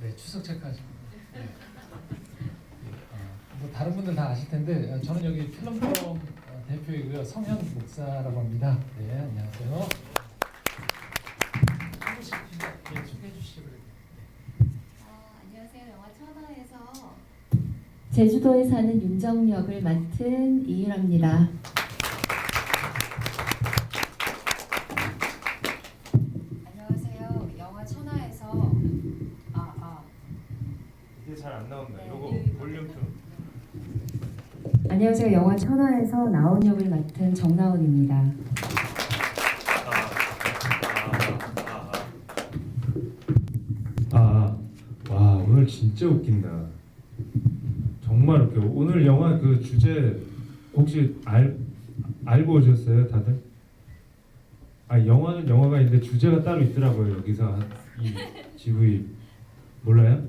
네, 추석 체크하시고. 네. 뭐 다른 분들 다 아실 텐데 저는 여기 필름포럼 대표이고요. 성현 목사라고 합니다. 네, 안녕하세요. 한 분씩 소개해 주시죠. 안녕하세요. 영화 천하에서 제주도에 사는 윤정 역을 맡은 이윤아입니다. 안녕하세요. 영화 천하에서 이게 잘 안 나온다. 네, 요거 네. 볼륨 좀. 안녕하세요. 영화 천하에서 나온 역을 맡은 정나온입니다. 와 오늘 진짜 웃긴다. 정말 웃겨. 오늘 영화 그 주제 혹시 알고 오셨어요, 다들? 영화는 영화가 있는데 주제가 따로 있더라고요. 여기서 이 GV 몰라요?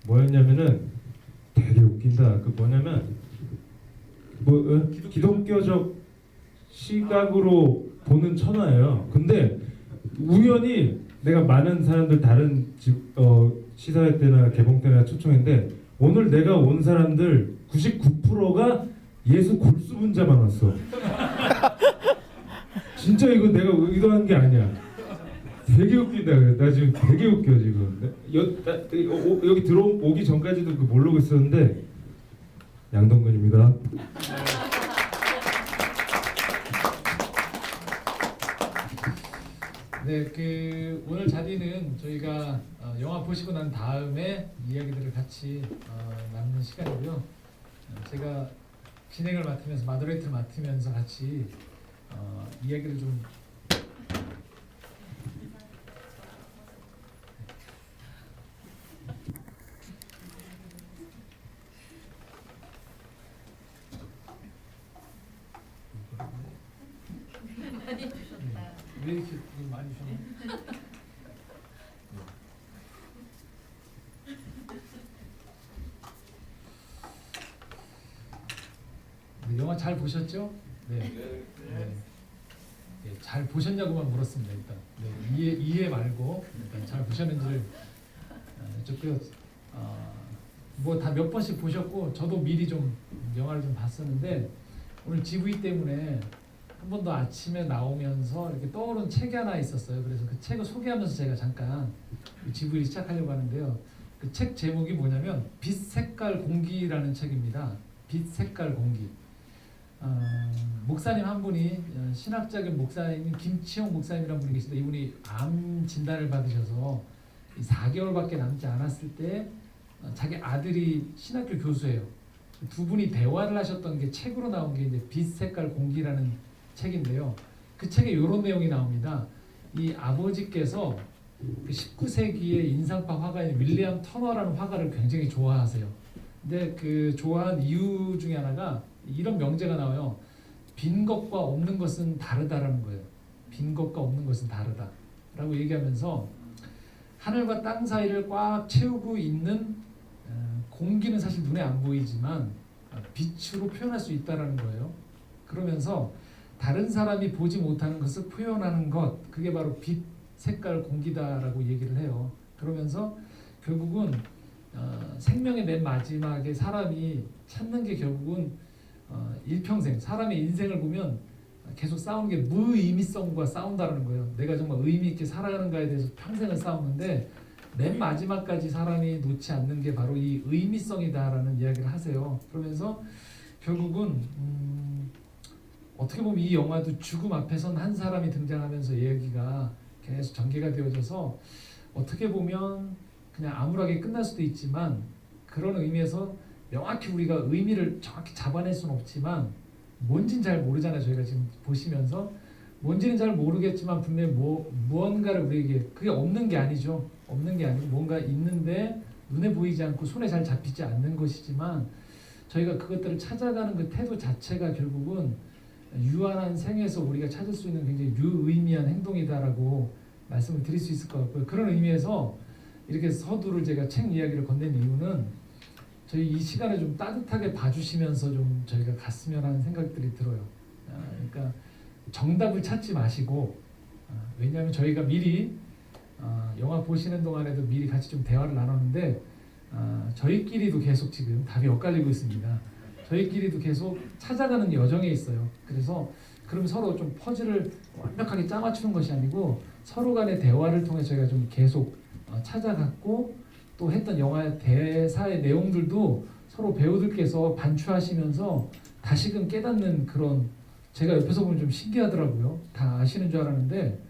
뭐였냐면은 되게 웃긴다. 그 뭐냐면 기독교적 시각으로 보는 천하예요. 근데 우연히 내가 많은 사람들 다른 시사회 때나 개봉 때나 초청했는데 오늘 내가 온 사람들 99%가 예수 골수분자만 왔어. 진짜 이거 내가 의도한 게 아니야. 되게 웃긴다. 나 지금 되게 웃겨 지금. 여기 들어오기 전까지도 그 모르고 있었는데 양동근입니다. 네, 그 오늘 자리는 저희가 영화 보시고 난 다음에 이야기들을 같이 나누는 시간이고요. 제가 진행을 맡으면서 마더레이터를 맡으면서 같이 이야기를 좀 많이 주셨다. 왜 이렇게 많이 주셨나요? 네, 영화 잘 보셨죠? 네. 네. 네, 잘 보셨냐고만 물었습니다. 일단 이해 말고 일단 잘 보셨는지를 여쭙고요. 뭐 다 몇 번씩 보셨고 저도 미리 좀 영화를 좀 봤었는데 오늘 GV 때문에 한 번 더 아침에 나오면서 이렇게 떠오른 책이 하나 있었어요. 그래서 그 책을 소개하면서 제가 잠깐 GV를 시작하려고 하는데요. 그 책 제목이 뭐냐면 빛, 색깔, 공기라는 책입니다. 빛, 색깔, 공기. 목사님 한 분이 신학적인 목사님 김치용 목사님이라는 분이 계신데 이분이 암 진단을 받으셔서 4개월밖에 남지 않았을 때 자기 아들이 신학교 교수예요. 두 분이 대화를 하셨던 게 책으로 나온 게 이제 빛, 색깔, 공기라는 책인데요. 그 책에 이런 내용이 나옵니다. 이 아버지께서 그 19세기의 인상파 화가인 윌리엄 터너라는 화가를 굉장히 좋아하세요. 근데 그 좋아한 이유 중에 하나가 이런 명제가 나와요. 빈 것과 없는 것은 다르다라는 거예요. 빈 것과 없는 것은 다르다라고 얘기하면서 하늘과 땅 사이를 꽉 채우고 있는 공기는 사실 눈에 안 보이지만 빛으로 표현할 수 있다라는 거예요. 그러면서 다른 사람이 보지 못하는 것을 표현하는 것, 그게 바로 빛, 색깔, 공기다라고 얘기를 해요. 그러면서 결국은 생명의 맨 마지막에 사람이 찾는 게 결국은 일평생 사람의 인생을 보면 계속 싸우는 게 무의미성과 싸운다는 거예요. 내가 정말 의미 있게 살아가는가에 대해서 평생을 싸우는데 맨 마지막까지 사람이 놓지 않는 게 바로 이 의미성이다라는 이야기를 하세요. 그러면서 결국은 어떻게 보면 이 영화도 죽음 앞에선 한 사람이 등장하면서 이야기가 계속 전개가 되어져서 어떻게 보면 그냥 암울하게 끝날 수도 있지만 그런 의미에서 명확히 우리가 의미를 정확히 잡아낼 수는 없지만 뭔진 잘 모르잖아요. 저희가 지금 보시면서 뭔지는 잘 모르겠지만 분명히 무언가를 우리에게 그게 없는 게 아니죠. 없는 게 아니고 뭔가 있는데 눈에 보이지 않고 손에 잘 잡히지 않는 것이지만 저희가 그것들을 찾아가는 그 태도 자체가 결국은 유한한 생에서 우리가 찾을 수 있는 굉장히 유의미한 행동이다라고 말씀을 드릴 수 있을 것 같고요. 그런 의미에서 이렇게 서두를 제가 책 이야기를 건넨 이유는 저희 이 시간을 좀 따뜻하게 봐주시면서 좀 저희가 갔으면 하는 생각들이 들어요. 그러니까 정답을 찾지 마시고, 왜냐하면 저희가 미리 영화 보시는 동안에도 미리 같이 좀 대화를 나눴는데, 저희끼리도 계속 지금 답이 엇갈리고 있습니다. 저희끼리도 계속 찾아가는 여정에 있어요. 그래서 그럼 서로 좀 퍼즐을 완벽하게 짜맞추는 것이 아니고 서로 간의 대화를 통해 저희가 좀 계속 찾아갔고, 또 했던 영화의 대사의 내용들도 서로 배우들께서 반추하시면서 다시금 깨닫는 그런, 제가 옆에서 보면 좀 신기하더라고요. 다 아시는 줄 알았는데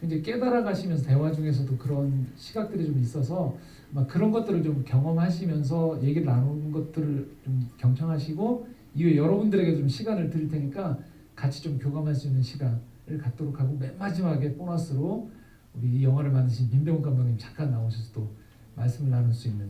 이제 깨달아 가시면서 대화 중에서도 그런 시각들이 좀 있어서 막 그런 것들을 좀 경험하시면서 얘기를 나누는 것들을 좀 경청하시고, 이후에 여러분들에게 좀 시간을 드릴 테니까 같이 좀 교감할 수 있는 시간을 갖도록 하고, 맨 마지막에 보너스로 우리 이 영화를 만드신 민병훈 감독님 잠깐 나오셔서 또 말씀을 나눌 수 있는,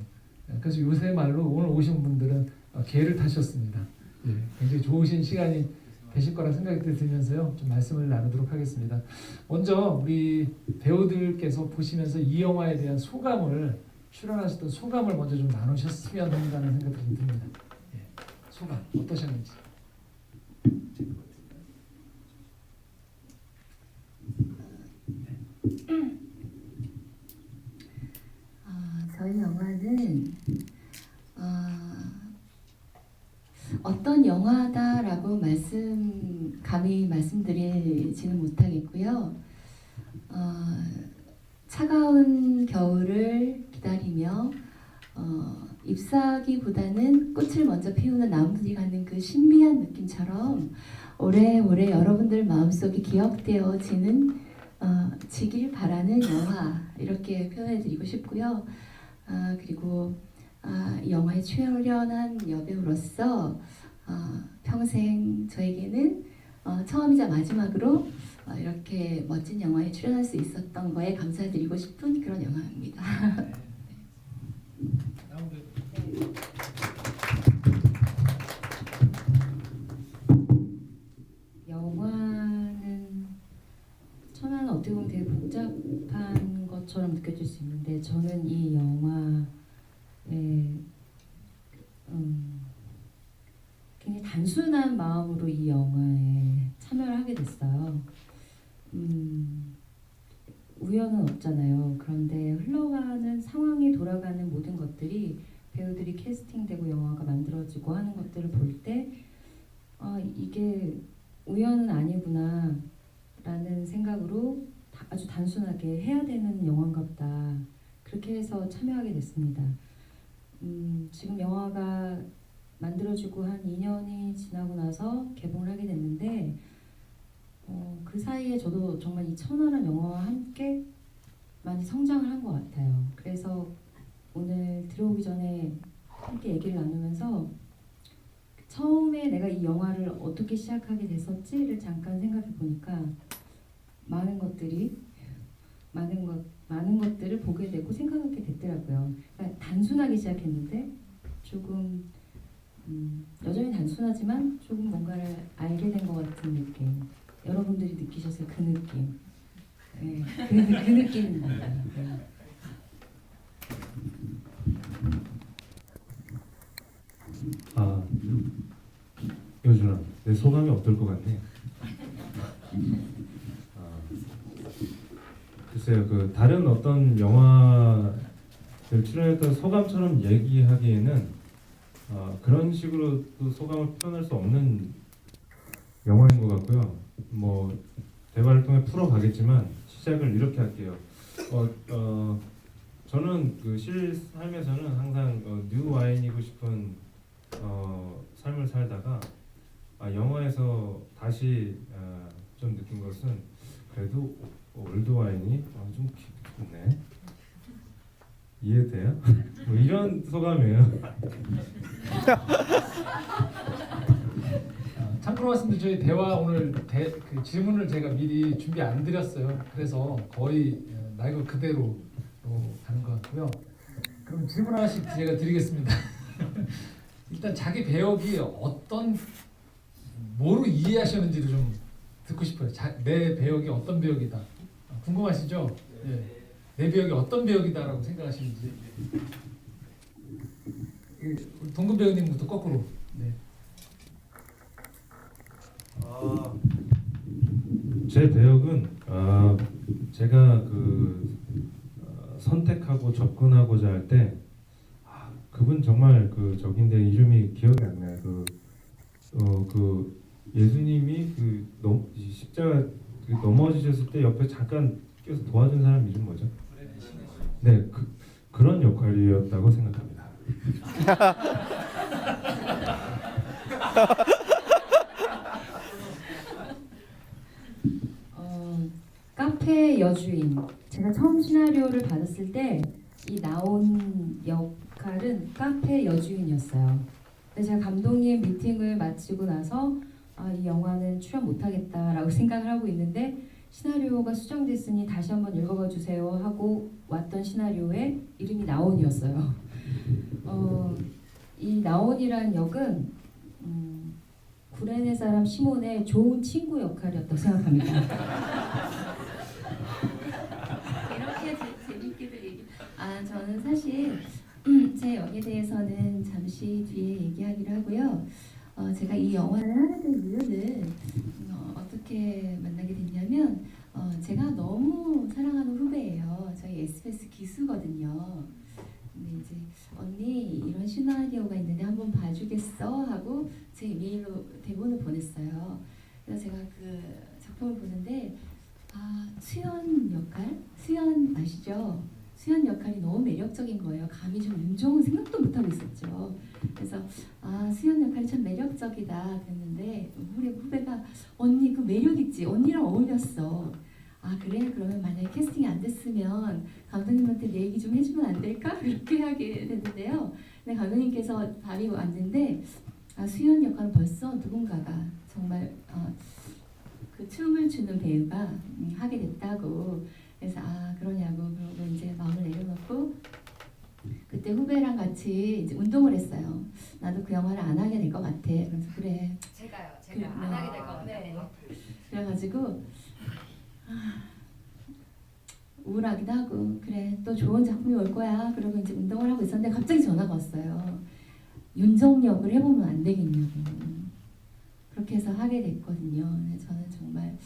그래서 요새 말로 오늘 오신 분들은 개를 타셨습니다. 예, 굉장히 좋으신 시간이 되실 거라 생각이 들면서요, 좀 말씀을 나누도록 하겠습니다. 먼저 우리 배우들께서 보시면서 이 영화에 대한 소감을, 출연하셨던 소감을 먼저 좀 나누셨으면 한다는 생각이 좀 듭니다. 예, 소감 어떠셨는지. 저희 영화는 어떤 영화다라고 감히 말씀드리지는 못하겠고요. 차가운 겨울을 기다리며 잎사귀보다는 꽃을 먼저 피우는 나무들이 갖는 그 신비한 느낌처럼 오래오래 여러분들 마음속에 기억되어지는 지길 바라는 영화, 이렇게 표현해드리고 싶고요. 그리고 이 영화에 출연한 여배우로서 평생 저에게는 처음이자 마지막으로 이렇게 멋진 영화에 출연할 수 있었던 거에 감사드리고 싶은 그런 영화입니다. 영화는 처음에는 어떻게 보면 되게 복잡한 것처럼 느껴질 수 있는데, 저는 이 영화에 굉장히 단순한 마음으로 이 영화에 참여를 하게 됐어요. 우연은 없잖아요. 그런데 흘러가는 상황이 돌아가는 모든 것들이, 배우들이 캐스팅되고 영화가 만들어지고 하는 것들을 볼 때 이게 우연은 아니구나 라는 생각으로 아주 단순하게 해야 되는 영화인가 보다, 그렇게 해서 참여하게 됐습니다. 지금 영화가 만들어지고 한 2년이 지나고 나서 개봉을 하게 됐는데, 그 사이에 저도 정말 이 천하란 영화와 함께 많이 성장을 한 것 같아요. 그래서 오늘 들어오기 전에 함께 얘기를 나누면서 처음에 내가 이 영화를 어떻게 시작하게 됐었지를 잠깐 생각해 보니까 많은 것들을 보게 되고 생각하게 됐더라고요. 그러니까 단순하게 시작했는데 조금 여전히 단순하지만 조금 뭔가를 알게 된 것 같은 느낌. 여러분들이 느끼셨을 그 느낌. 네, 그 느낌입니다. 네. 요준아, 내 소감이 어떨 것 같니? 글쎄요, 그 다른 어떤 영화들 출연했던 소감처럼 얘기하기에는 그런 식으로 또 소감을 표현할 수 없는 영화인 것 같고요. 뭐 대화를 통해 풀어가겠지만 시작을 이렇게 할게요. 저는 그 삶에서는 항상 뉴 와인이고 싶은 삶을 살다가 영화에서 다시 좀 느낀 것은 그래도 올드 와인이 좀 깊네. 이해돼요? 뭐 이런 소감이에요. 참고로 말씀드린 저희 대화 오늘 그 질문을 제가 미리 준비 안 드렸어요. 그래서 거의 말 그대로 가는 것 같고요. 그럼 질문 하나씩 제가 드리겠습니다. 일단 자기 배역이 뭐로 이해하셨는지를 좀 듣고 싶어요. 내 배역이 어떤 배역이다. 궁금하시죠? 네. 내 배역이 어떤 배역이다라고 생각하시는지. 우리 동근 배우님부터 거꾸로. 네. 제 배역은 제가 선택하고 접근하고자 할 때 그분 정말 저긴데 이름이 기억이 안 나요. 예수님이 십자가 넘어지셨을 때 옆에 잠깐 껴서 도와준 사람 이름 뭐죠? 네, 그런 역할이었다고 생각합니다. 카페 여주인. 제가 처음 시나리오를 받았을 때 이 나온 역할은 카페 여주인이었어요. 근데 제가 감독님 미팅을 마치고 나서 이 영화는 출연 못하겠다라고 생각을 하고 있는데 시나리오가 수정됐으니 다시 한번 읽어봐 주세요 하고 왔던 시나리오에 이름이 나온이었어요. 이 나온이란 역은 구레네 사람 시몬의 좋은 친구 역할이었다고 생각합니다. 이렇게 재밌게들 얘기. 저는 사실 제 역에 대해서는 잠시 뒤에 얘기하기로 하고요. 제가 이 영화를 하게 된 이유는 어떻게 만나게 됐냐면 제가 너무 사랑하는 후배예요. 저희 SBS 기수거든요. 근데 이제 언니 이런 시나리오가 있는데 한번 봐주겠어 하고 제 이메일로 대본을 보냈어요. 그래서 제가 그 작품을 보는데 수연 역할? 수연 아시죠? 수연 역할이 너무 매력적인 거예요. 감히 좀 윤종은 생각도 못하고 있었죠. 그래서 수연 역할이 참 매력적이다 그랬는데 우리 후배가 언니 그 매력 있지? 언니랑 어울렸어. 그래? 그러면 만약에 캐스팅이 안 됐으면 감독님한테 내 얘기 좀 해주면 안 될까? 그렇게 하게 됐는데요. 근데 감독님께서 밤이 왔는데 수연 역할은 벌써 누군가가 정말 그 춤을 추는 배우가 하게 됐다고. 그래서 그러냐고 그러고 이제 마음을 내려놓고 그때 후배랑 같이 이제 운동을 했어요. 나도 그 영화를 안 하게 될 것 같아. 그래서 그래. 제가 안 하게 될 것 같아요. 그래가지고 우울하기도 하고 그래 또 좋은 작품이 올 거야. 그러고 이제 운동을 하고 있었는데 갑자기 전화가 왔어요. 윤정 역을 해보면 안 되겠냐고. 그렇게 해서 하게 됐거든요. 근데 저는 정말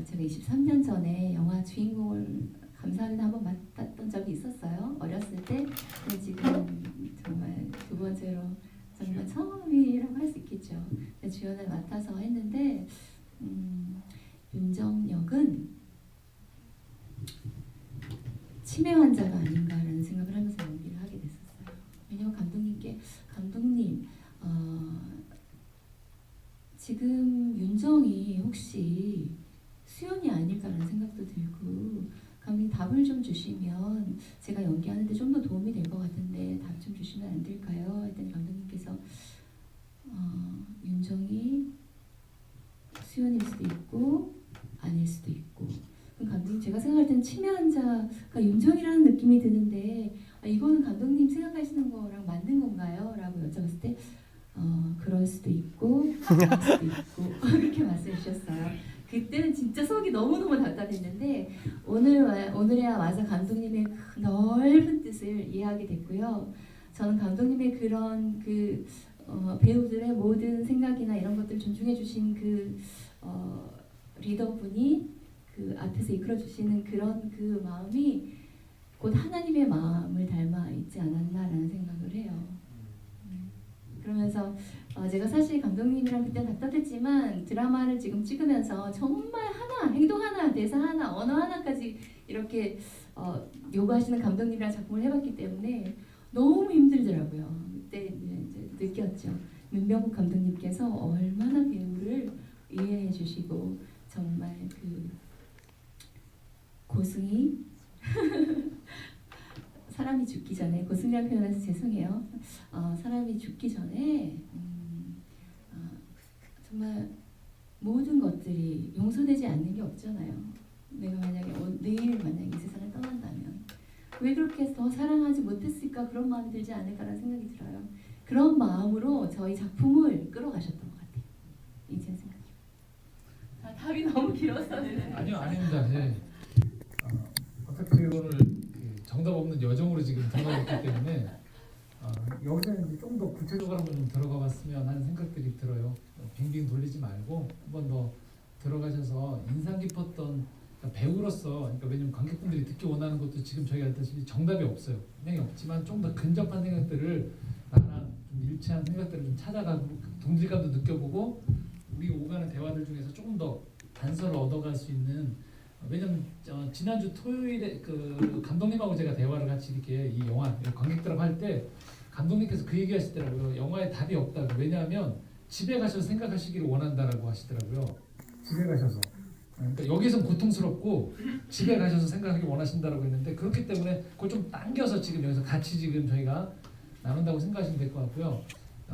제가 23년 전에 영화 주인공을 감사합니다 한번 맡았던 적이 있었어요. 어렸을 때. 근데 지금 정말 두 번째로 정말 처음이라고 할 수 있겠죠. 주연을 맡아서 했는데 윤정 역은 치매 환자가 아닌가라는 생각을 하면서 연기를 하게 됐었어요. 왜냐면 감독님 지금 윤정이 혹시 수연이 아닐까라는 생각도 들고 감독님 답을 좀 주시면 제가 연기하는데 좀 더 도움이 될 것 같은데 답 좀 주시면 안 될까요? 했더니 감독님께서 윤정이 수연일 수도 있고 아닐 수도 있고. 그럼 감독님 제가 생각할 때는 치매 환자가 윤정이라는 느낌이 드는데 이거는 감독님 생각하시는 거랑 맞는 건가요? 라고 여쭤봤을 때 그럴 수도 있고 아닐 수도 있고 그렇게 말씀해 주셨어요. 그때는 진짜 속이 너무너무 답답했는데 오늘에야 와서 감독님의 그 넓은 뜻을 이해하게 됐고요. 저는 감독님의 그런 배우들의 모든 생각이나 이런 것들을 존중해 주신 리더분이 그 앞에서 이끌어 주시는 그런 그 마음이 곧 하나님의 마음을 닮아 있지 않았나라는 생각을 해요. 그러면서 제가 사실 감독님이랑 그때 답답했지만 드라마를 지금 찍으면서 정말 행동 하나, 대사 하나, 언어 하나까지 이렇게 요구하시는 감독님이랑 작품을 해봤기 때문에 너무 힘들더라고요. 그때 이제 느꼈죠. 문병국 감독님께서 얼마나 배우를 이해해 주시고 정말 그 고승이 사람이 죽기 전에 고승이라는 표현해서 죄송해요. 사람이 죽기 전에 정말 모든 것들이 용서되지 않는 게 없잖아요. 내가 만약에 내일 만약에 이 세상을 떠난다면 왜 그렇게 더 사랑하지 못했을까 그런 마음이 들지 않을까라는 생각이 들어요. 그런 마음으로 저희 작품을 끌어가셨던 것 같아요. 이제 생각해요. 답이 너무 길어서 아니요 아닙니다. 네. 어떻게 오늘 정답 없는 여정으로 지금 들어가기 때문에 여기서 이제 좀 더 구체적으로 한번 좀 들어가 봤으면 하는 생각들이 들어요. 빙빙 돌리지 말고 한 번 더 들어가셔서 인상 깊었던, 그러니까 배우로서, 그러니까 왜냐면 관객분들이 듣기 원하는 것도 지금 저희가 했다시피 정답이 없어요. 분명히 없지만 좀 더 근접한 생각들을, 나랑 좀 일치한 생각들을 좀 찾아가고 동질감도 느껴보고 우리 오가는 대화들 중에서 조금 더 단서를 얻어갈 수 있는, 왜냐면 지난주 토요일에 그 감독님하고 제가 대화를 같이 이렇게 이 영화 관객들하고 할 때 감독님께서 그 얘기 하시더라고요. 영화에 답이 없다고. 왜냐하면 집에 가셔서 생각하시기를 원한다라고 하시더라고요. 집에 가셔서. 그러니까 여기서는 고통스럽고 집에 가셔서 생각하기 원하신다라고 했는데, 그렇기 때문에 그걸 좀 당겨서 지금 여기서 같이 지금 저희가 나눈다고 생각하시면 될 것 같고요.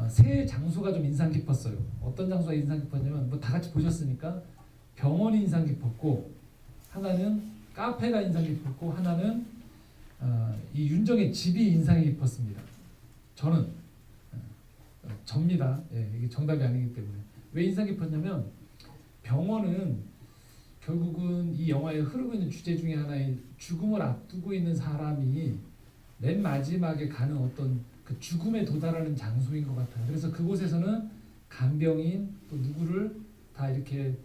세 장소가 좀 인상 깊었어요. 어떤 장소가 인상 깊었냐면, 뭐 다 같이 보셨으니까 병원이 인상 깊었고, 하나는 카페가 인상 깊었고, 하나는 이 윤정의 집이 인상이 깊었습니다. 저는 접니다. 예, 이게 정답이 아니기 때문에. 왜 인상 깊었냐면, 병원은 결국은 이 영화에 흐르고 있는 주제 중에 하나인 죽음을 앞두고 있는 사람이 맨 마지막에 가는 어떤 그 죽음에 도달하는 장소인 것 같아요. 그래서 그곳에서는 간병인 또 누구를 다 이렇게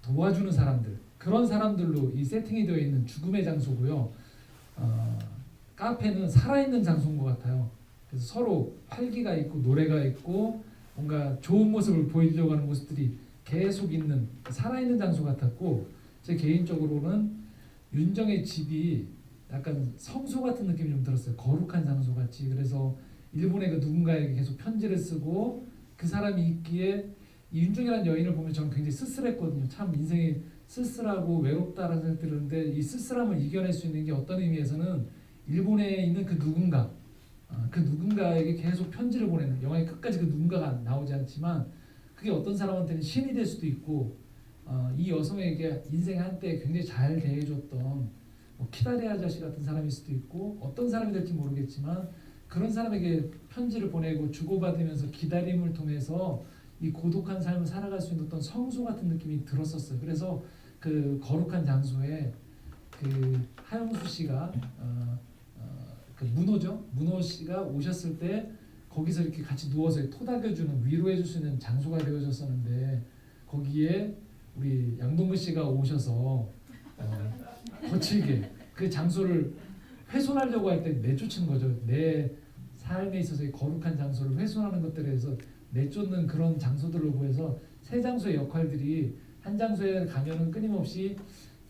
도와주는 사람들, 그런 사람들로 이 세팅이 되어 있는 죽음의 장소고요. 카페는 살아있는 장소인 것 같아요. 그래서 서로 활기가 있고 노래가 있고 뭔가 좋은 모습을 보이려고 하는 모습들이 계속 있는 살아있는 장소 같았고, 제 개인적으로는 윤정의 집이 약간 성소 같은 느낌이 좀 들었어요. 거룩한 장소 같이. 그래서 일본의 그 누군가에게 계속 편지를 쓰고 그 사람이 있기에, 이 윤정이라는 여인을 보면 저는 굉장히 쓸쓸했거든요. 참 인생이 쓸쓸하고 외롭다라는 생각이 드는데, 이 쓸쓸함을 이겨낼 수 있는 게 어떤 의미에서는 일본에 있는 그 누군가, 그 누군가에게 계속 편지를 보내는, 영화의 끝까지 그 누군가가 나오지 않지만 그게 어떤 사람한테는 신이 될 수도 있고, 이 여성에게 인생 한때 굉장히 잘 대해줬던 뭐 키다리 아저씨 같은 사람일 수도 있고, 어떤 사람이 될지 모르겠지만 그런 사람에게 편지를 보내고 주고받으면서 기다림을 통해서 이 고독한 삶을 살아갈 수 있는 어떤 성소 같은 느낌이 들었었어요. 그래서 그 거룩한 장소에 그 하영수 씨가 그 문호 씨가 오셨을 때 거기서 이렇게 같이 누워서 토닥여주는, 위로해줄 수 있는 장소가 되어졌었는데, 거기에 우리 양동근 씨가 오셔서 거칠게 그 장소를 훼손하려고 할 때 내쫓은 거죠. 내 삶에 있어서의 거룩한 장소를 훼손하는 것들에 대해서 내쫓는 그런 장소들로 보여서, 세 장소의 역할들이 한 장소에 가면은 끊임없이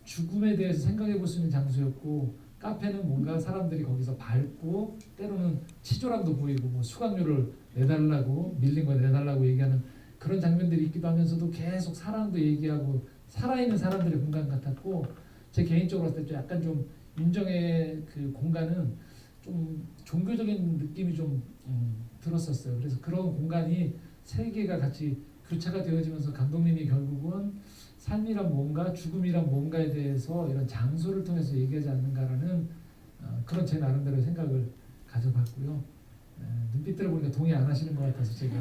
죽음에 대해서 생각해 볼 수 있는 장소였고, 카페는 뭔가 사람들이 거기서 밟고 때로는 치졸함도 보이고 뭐 수강료를 내달라고, 밀린 거 내달라고 얘기하는 그런 장면들이 있기도 하면서도 계속 사랑도 얘기하고 살아있는 사람들의 공간 같았고, 제 개인적으로 봤을 때 약간 좀 윤정의 그 공간은 좀 종교적인 느낌이 좀 들었었어요. 그래서 그런 공간이 세 개가 같이 교차가 되어지면서 감독님이 결국은 삶이란 뭔가, 죽음이란 뭔가에 대해서 이런 장소를 통해서 얘기하지 않는가라는 그런 제 나름대로 생각을 가져봤고요. 눈빛들을 보니까 동의 안 하시는 것 같아서 제가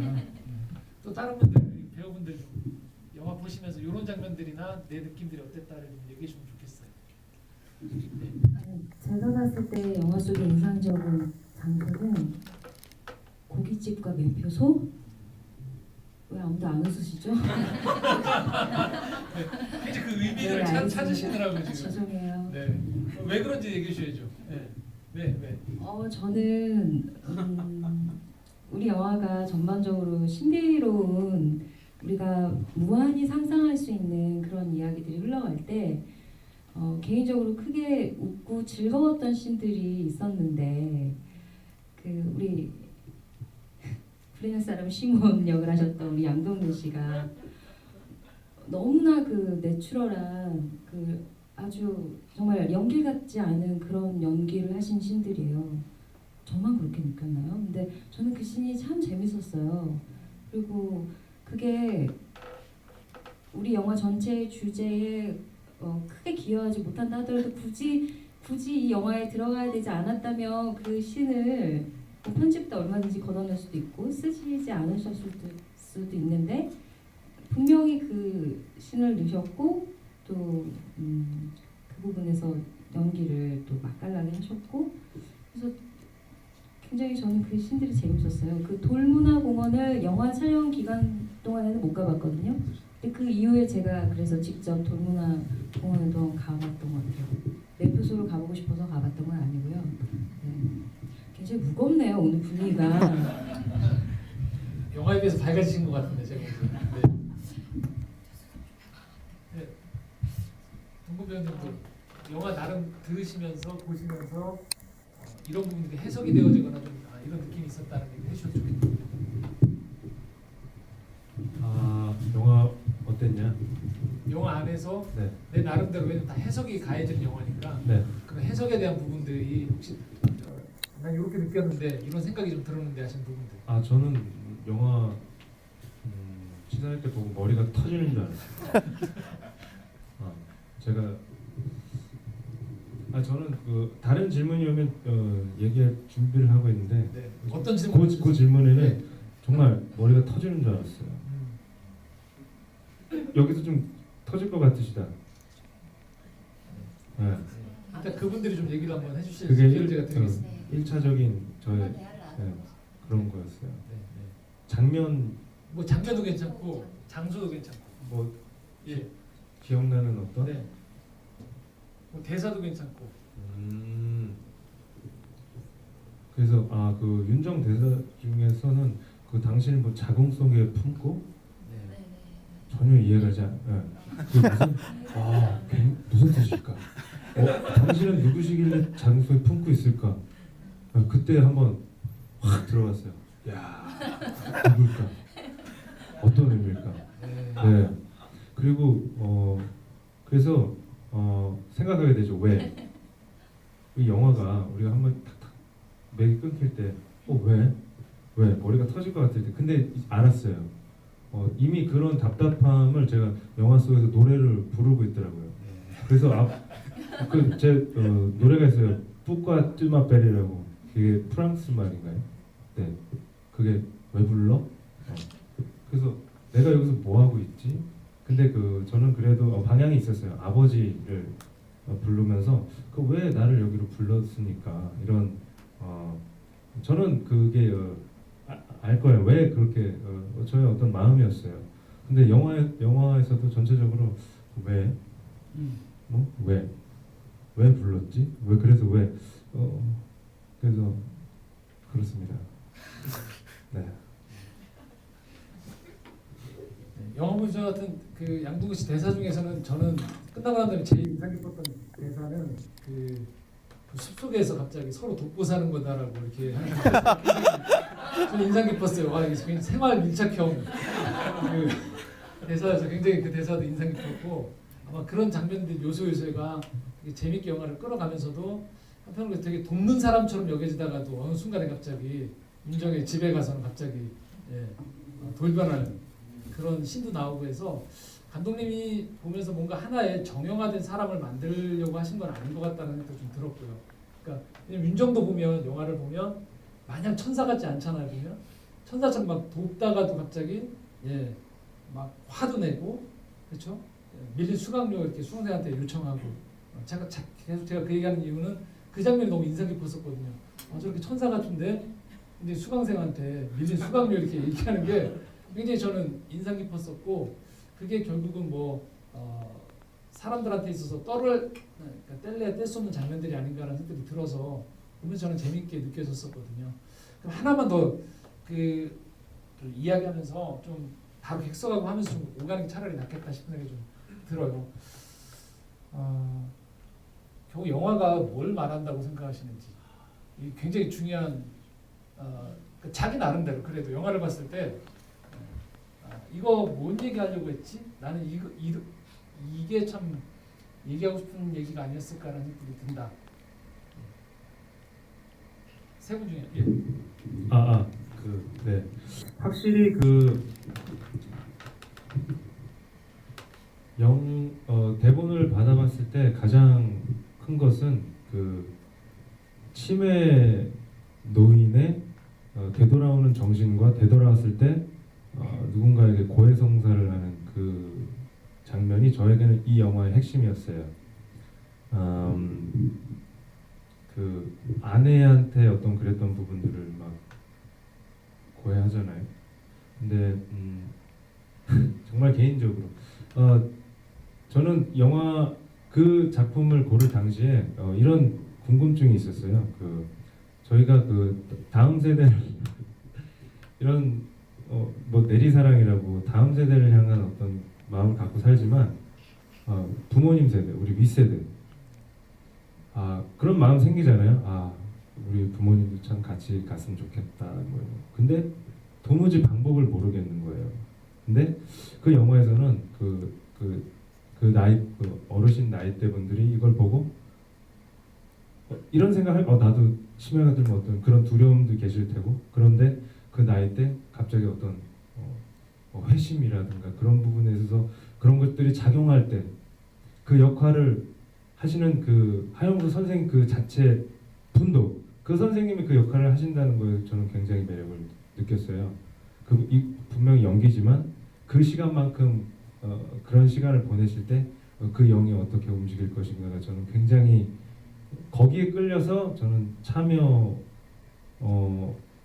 또 다른 분들, 배우분들 영화 보시면서 이런 장면들이나 내 느낌들이 어땠다를 좀 얘기해 주면 좋겠어요. 제가 봤을 때 영화 속에 인상적인 장소는 고깃집과 매표소? 왜 아무도 안 웃으시죠? 이제 그 의미를 네, 알겠습니다. 찾으시느라고 지금. 죄송해요. 네. 왜 그런지 얘기해 주셔야죠. 네. 왜? 저는 우리 영화가 전반적으로 신비로운, 우리가 무한히 상상할 수 있는 그런 이야기들이 흘러갈 때 개인적으로 크게 웃고 즐거웠던 씬들이 있었는데, 그 우리 프리랜스 사람 시몬 역을 하셨던 우리 양동근 씨가 너무나 그 내추럴한, 그 아주 정말 연기 같지 않은 그런 연기를 하신 씬들이에요. 저만 그렇게 느꼈나요? 근데 저는 그 씬이 참 재밌었어요. 그리고 그게 우리 영화 전체의 주제에 크게 기여하지 못한다 하더라도 굳이 이 영화에 들어가야 되지 않았다면 그 씬을 뭐 편집도 얼마든지 걷어낼 수도 있고 쓰시지 않으셨을 수도 있는데, 분명히 그 씬을 넣으셨고 또 그 부분에서 연기를 또 맛깔나게 하셨고, 그래서 굉장히 저는 그 씬들이 재밌었어요. 그 돌문화공원을 영화 촬영 기간 동안에는 못 가봤거든요. 근데 그 이후에 제가 그래서 직접 돌문화공원에도 가봤던 것 같아요. 매표소를 가보고 싶어서 가봤던 건 아니고요. 네. 굉장히 무겁네요 오늘 분위기가. 영화에 비해서 밝아지신 것 같은데 제가 보기에는. 네. 네. 동구 배우님들 영화 나름 들으시면서 보시면서 이런 부분들이 해석이 되어지거나 좀 이런 느낌이 있었다는 얘기 해주셔도 좋겠네요. 아 영화 어땠냐? 영화 안에서 네. 내 나름대로 왜냐면 다 해석이 가해지는 영화니까 네. 그 해석에 대한 부분들이 혹시 난 이렇게 느꼈는데 이런 생각이 좀 들었는데 하신 부분들. 아 저는 영화 시사할 때 보고 머리가 터지는 줄 알았어요. 제가 저는 그 다른 질문이 오면 얘기할 준비를 하고 있는데 네. 어떤 질문? 그 질문에는 네. 정말 머리가 터지는 줄 알았어요. 여기서 좀 터질 것 같으시다. 네. 일단 그분들이 좀 얘기를 한번 해주실 그게 기회를 제가 드리겠습니다. 1차적인 저의 한번 대화를 나눠보자. 그런 거였어요. 네, 네. 장면 뭐 장면도 괜찮고 장소도 괜찮고. 뭐 예. 기억나는 어떤? 네. 뭐 대사도 괜찮고. 그래서 그 윤정 대사 중에서는 그 당신을 뭐 자궁 속에 품고 네. 전혀 이해가 잘. 그 무슨 뜻일까? 당신은 누구시길래 자궁 속에 품고 있을까? 그때 한번 확 들어갔어요. 야 누굴까? 어떤 의미일까? 네. 네. 그리고 그래서 생각하게 되죠. 왜? 이 영화가 우리가 한번 탁탁 맥이 끊길 때 왜? 왜? 머리가 터질 것 같을 때 근데 알았어요. 이미 그런 답답함을 제가 영화 속에서 노래를 부르고 있더라고요. 그래서 제 노래가 있어요. 뿌과 뚜마베리라고. 그게 프랑스 말인가요? 네. 그게 왜 불러? 그래서 내가 여기서 뭐 하고 있지? 근데 저는 그래도 방향이 있었어요. 아버지를 부르면서 왜 나를 여기로 불렀으니까 이런 저는 그게 알 거예요. 왜 그렇게 저의 어떤 마음이었어요. 근데 영화에서도 전체적으로 왜? 왜 불렀지? 왜? 그래서 그렇습니다. 네. 영화 문서 같은 그 양동근 씨 대사 중에서는 저는 끝나고 난 다음에 제일 인상 깊었던 대사는 그 숲속에서 갑자기 서로 돕고 사는 거다라고 이렇게 하는 게 저는 인상 깊었어요. 와, 이게 굉장히 생활 밀착형 그 대사여서 굉장히 그 대사도 인상 깊었고 아마 그런 장면들 요소가 되게 재밌게 영화를 끌어가면서도 한편으로 되게 돕는 사람처럼 여겨지다가도 어느 순간에 갑자기 윤정의 집에 가서는 갑자기 돌변하는 그런 신도 나오고 해서 감독님이 보면서 뭔가 하나의 정형화된 사람을 만들려고 하신 건 아닌 것 같다는 생각도 좀 들었고요. 그러니까 왜냐면 윤정도 보면 영화를 보면 마냥 천사 같지 않잖아요. 보면 천사처럼 막 돕다가도 갑자기 막 화도 내고 그렇죠? 밀린 수강료 이렇게 수강생한테 요청하고 계속 제가 그 얘기하는 이유는 그 장면이 너무 인상 깊었었거든요. 저렇게 천사 같은데 근데 수강생한테 밀린 수강료 이렇게 얘기하는 게 굉장히 저는 인상 깊었었고 그게 결국은 사람들한테 있어서 뗄래야 뗄 수 없는 장면들이 아닌가라는 생각이 들어서 보면서 저는 재밌게 느껴졌었거든요. 그럼 하나만 더 이야기하면서 좀 바로 객석하고 하면서 좀 오가는 게 차라리 낫겠다 싶은 생각이 좀 들어요. 결국 영화가 뭘 말한다고 생각하시는지 이게 굉장히 중요한 자기 나름대로 그래도 영화를 봤을 때 이거 뭔 얘기하려고 했지? 나는 이게 참 얘기하고 싶은 얘기가 아니었을까라는 생각이 든다. 세 분 중에 네. 확실히 대본을 받아봤을 때 가장 큰 것은 치매 노인의 되돌아오는 정신과 되돌아왔을 때 누군가에게 고해성사를 하는 그 장면이 저에게는 이 영화의 핵심이었어요. 그 아내한테 어떤 그랬던 부분들을 막 고해하잖아요. 근데 정말 개인적으로 저는 영화 그 작품을 고를 당시에 이런 궁금증이 있었어요. 그 저희가 그 다음 세대를 이런 뭐 내리사랑이라고 다음 세대를 향한 어떤 마음을 갖고 살지만 부모님 세대, 우리 윗세대 그런 마음 생기잖아요. 우리 부모님도 참 같이 갔으면 좋겠다. 뭐. 근데 도무지 방법을 모르겠는 거예요. 근데 그 영화에서는 그 나이 그 어르신 나이대 분들이 이걸 보고 이런 생각을 나도 치매가 들면 어떤 그런 두려움도 계실 테고 그런데 그 나이 때 갑자기 어떤 회심이라든가 그런 부분에 있어서 그런 것들이 작용할 때 그 역할을 하시는 그 하영수 선생님 그 자체 분도 그 선생님이 그 역할을 하신다는 거에 저는 굉장히 매력을 느꼈어요. 분명히 연기지만 그 시간만큼 그런 시간을 보내실 때 그 영이 어떻게 움직일 것인가가 저는 굉장히 거기에 끌려서 저는 참여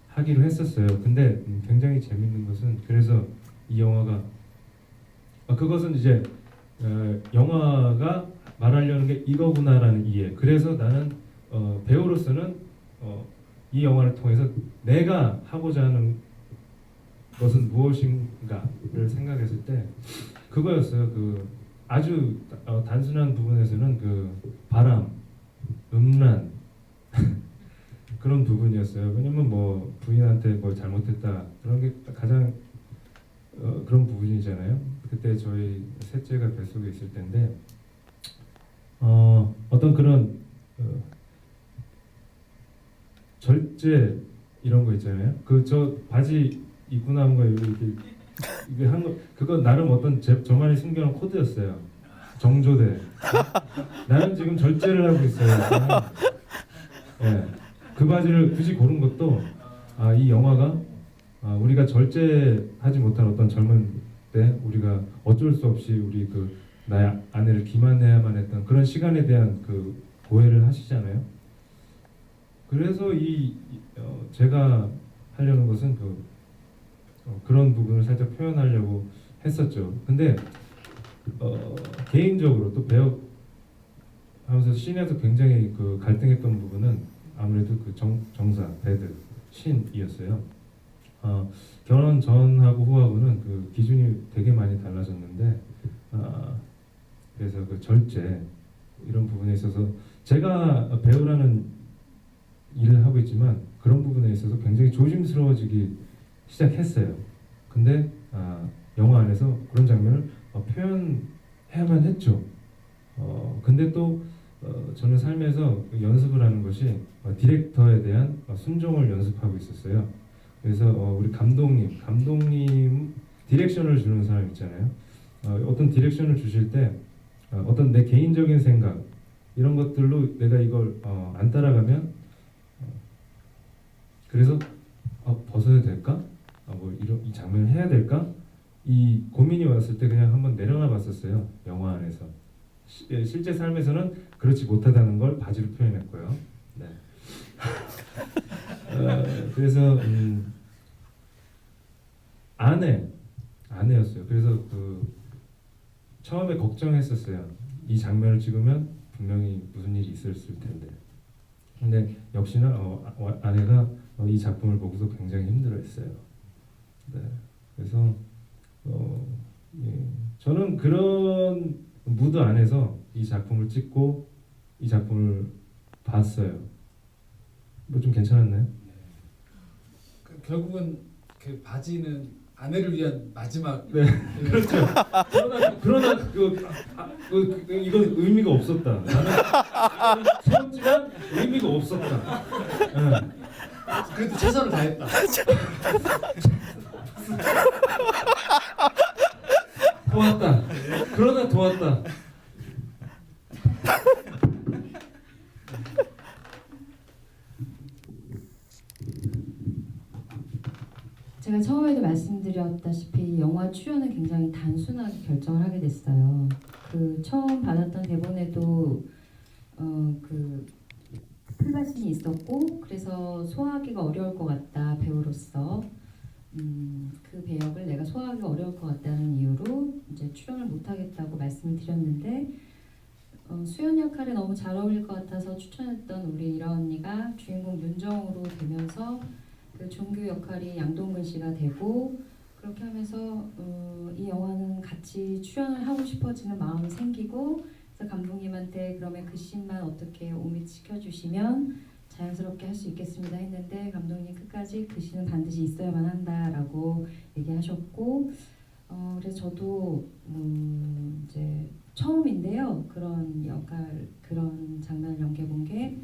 하기로 했었어요. 근데 굉장히 재밌는 것은 그래서 이 영화가 그것은 이제 영화가 말하려는 게 이거구나라는 이해. 그래서 나는 배우로서는 이 영화를 통해서 내가 하고자 하는 것은 무엇인가를 생각했을 때 그거였어요. 그 아주 단순한 부분에서는 그 바람, 음란 그런 부분이었어요. 왜냐면 뭐 부인한테 뭘 잘못했다 그런 게 가장 그런 부분이잖아요. 그때 저희 셋째가 뱃속에 있을 때인데 어떤 그런 절제 이런 거 있잖아요. 그 저 바지 입고 나온 거 이게 한 거 그거 나름 어떤 저만이 숨겨놓은 코드였어요. 정조대. 나는 지금 절제를 하고 있어요. 예. 그 바지를 굳이 고른 것도 이 영화가 우리가 절제하지 못한 어떤 젊은 때 우리가 어쩔 수 없이 우리 그 나의 아내를 기만해야만 했던 그런 시간에 대한 그 고해를 하시잖아요. 그래서 제가 하려는 것은 그런 부분을 살짝 표현하려고 했었죠. 근데 개인적으로 또 배우 하면서 씬에서 굉장히 그 갈등했던 부분은 아무래도 그 정사, 배드, 신이었어요. 결혼 전하고 후하고는 그 기준이 되게 많이 달라졌는데 그래서 그 절제 이런 부분에 있어서 제가 배우라는 일을 하고 있지만 그런 부분에 있어서 굉장히 조심스러워지기 시작했어요. 근데 영화 안에서 그런 장면을 표현해야만 했죠. 근데 또 저는 삶에서 연습을 하는 것이 디렉터에 대한 순종을 연습하고 있었어요. 그래서 우리 감독님 디렉션을 주는 사람 있잖아요. 어떤 디렉션을 주실 때 어떤 내 개인적인 생각 이런 것들로 내가 이걸 안 따라가면 그래서 벗어야 될까? 이 장면을 해야 될까? 이 고민이 왔을 때 그냥 한번 내려놔 봤었어요. 영화 안에서. 실제 삶에서는 그렇지 못하다는 걸 바지로 표현했고요. 네. 그래서 아내였어요. 그래서 처음에 걱정했었어요. 이 장면을 찍으면 분명히 무슨 일이 있었을 텐데. 근데 역시나 아내가 이 작품을 보고서 굉장히 힘들어했어요. 네. 그래서 예. 저는 그런 무드 안에서 이 작품을 찍고 이 작품을 봤어요. 뭐 좀 괜찮았나요? 결국은 그 바지는 아내를 위한 마지막. 네, 그렇죠. 그러나 이건 의미가 없었다. 나는 채웠지만 의미가 없었다. 네. 그래도 최선을 다했다. 도왔다. 그러나 도왔다. 제가 처음에도 말씀드렸다시피 영화 출연은 굉장히 단순하게 결정을 하게 됐어요. 그 처음 받았던 대본에도 그 풀발신이 있었고 그래서 소화하기가 어려울 것 같다 배우로서 그 배역을 내가 소화하기가 어려울 것 같다는 이유로 이제 출연을 못하겠다고 말씀을 드렸는데 수연 역할에 너무 잘 어울릴 것 같아서 추천했던 우리 이라 언니가 주인공 윤정으로 되면서 그 종규 역할이 양동근 씨가 되고 그렇게 하면서 이 영화는 같이 출연을 하고 싶어지는 마음이 생기고 그래서 감독님한테 그러면 그 씬만 어떻게 오밋시켜 주시면 자연스럽게 할 수 있겠습니다 했는데 감독님 끝까지 그 씬은 반드시 있어야만 한다라고 얘기하셨고 그래서 저도 이제 처음인데요 그런 역할 그런 장면을 연기해 본 게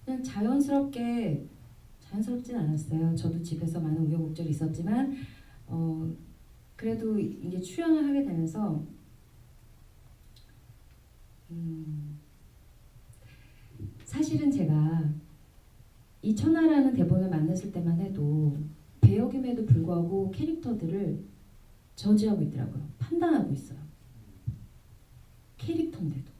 그냥 자연스럽진 않았어요. 저도 집에서 많은 우여곡절이 있었지만 그래도 이게 출연을 하게 되면서 사실은 제가 이 천하라는 대본을 만났을 때만 해도 배역임에도 불구하고 캐릭터들을 저지하고 있더라고요. 판단하고 있어요. 캐릭터인데도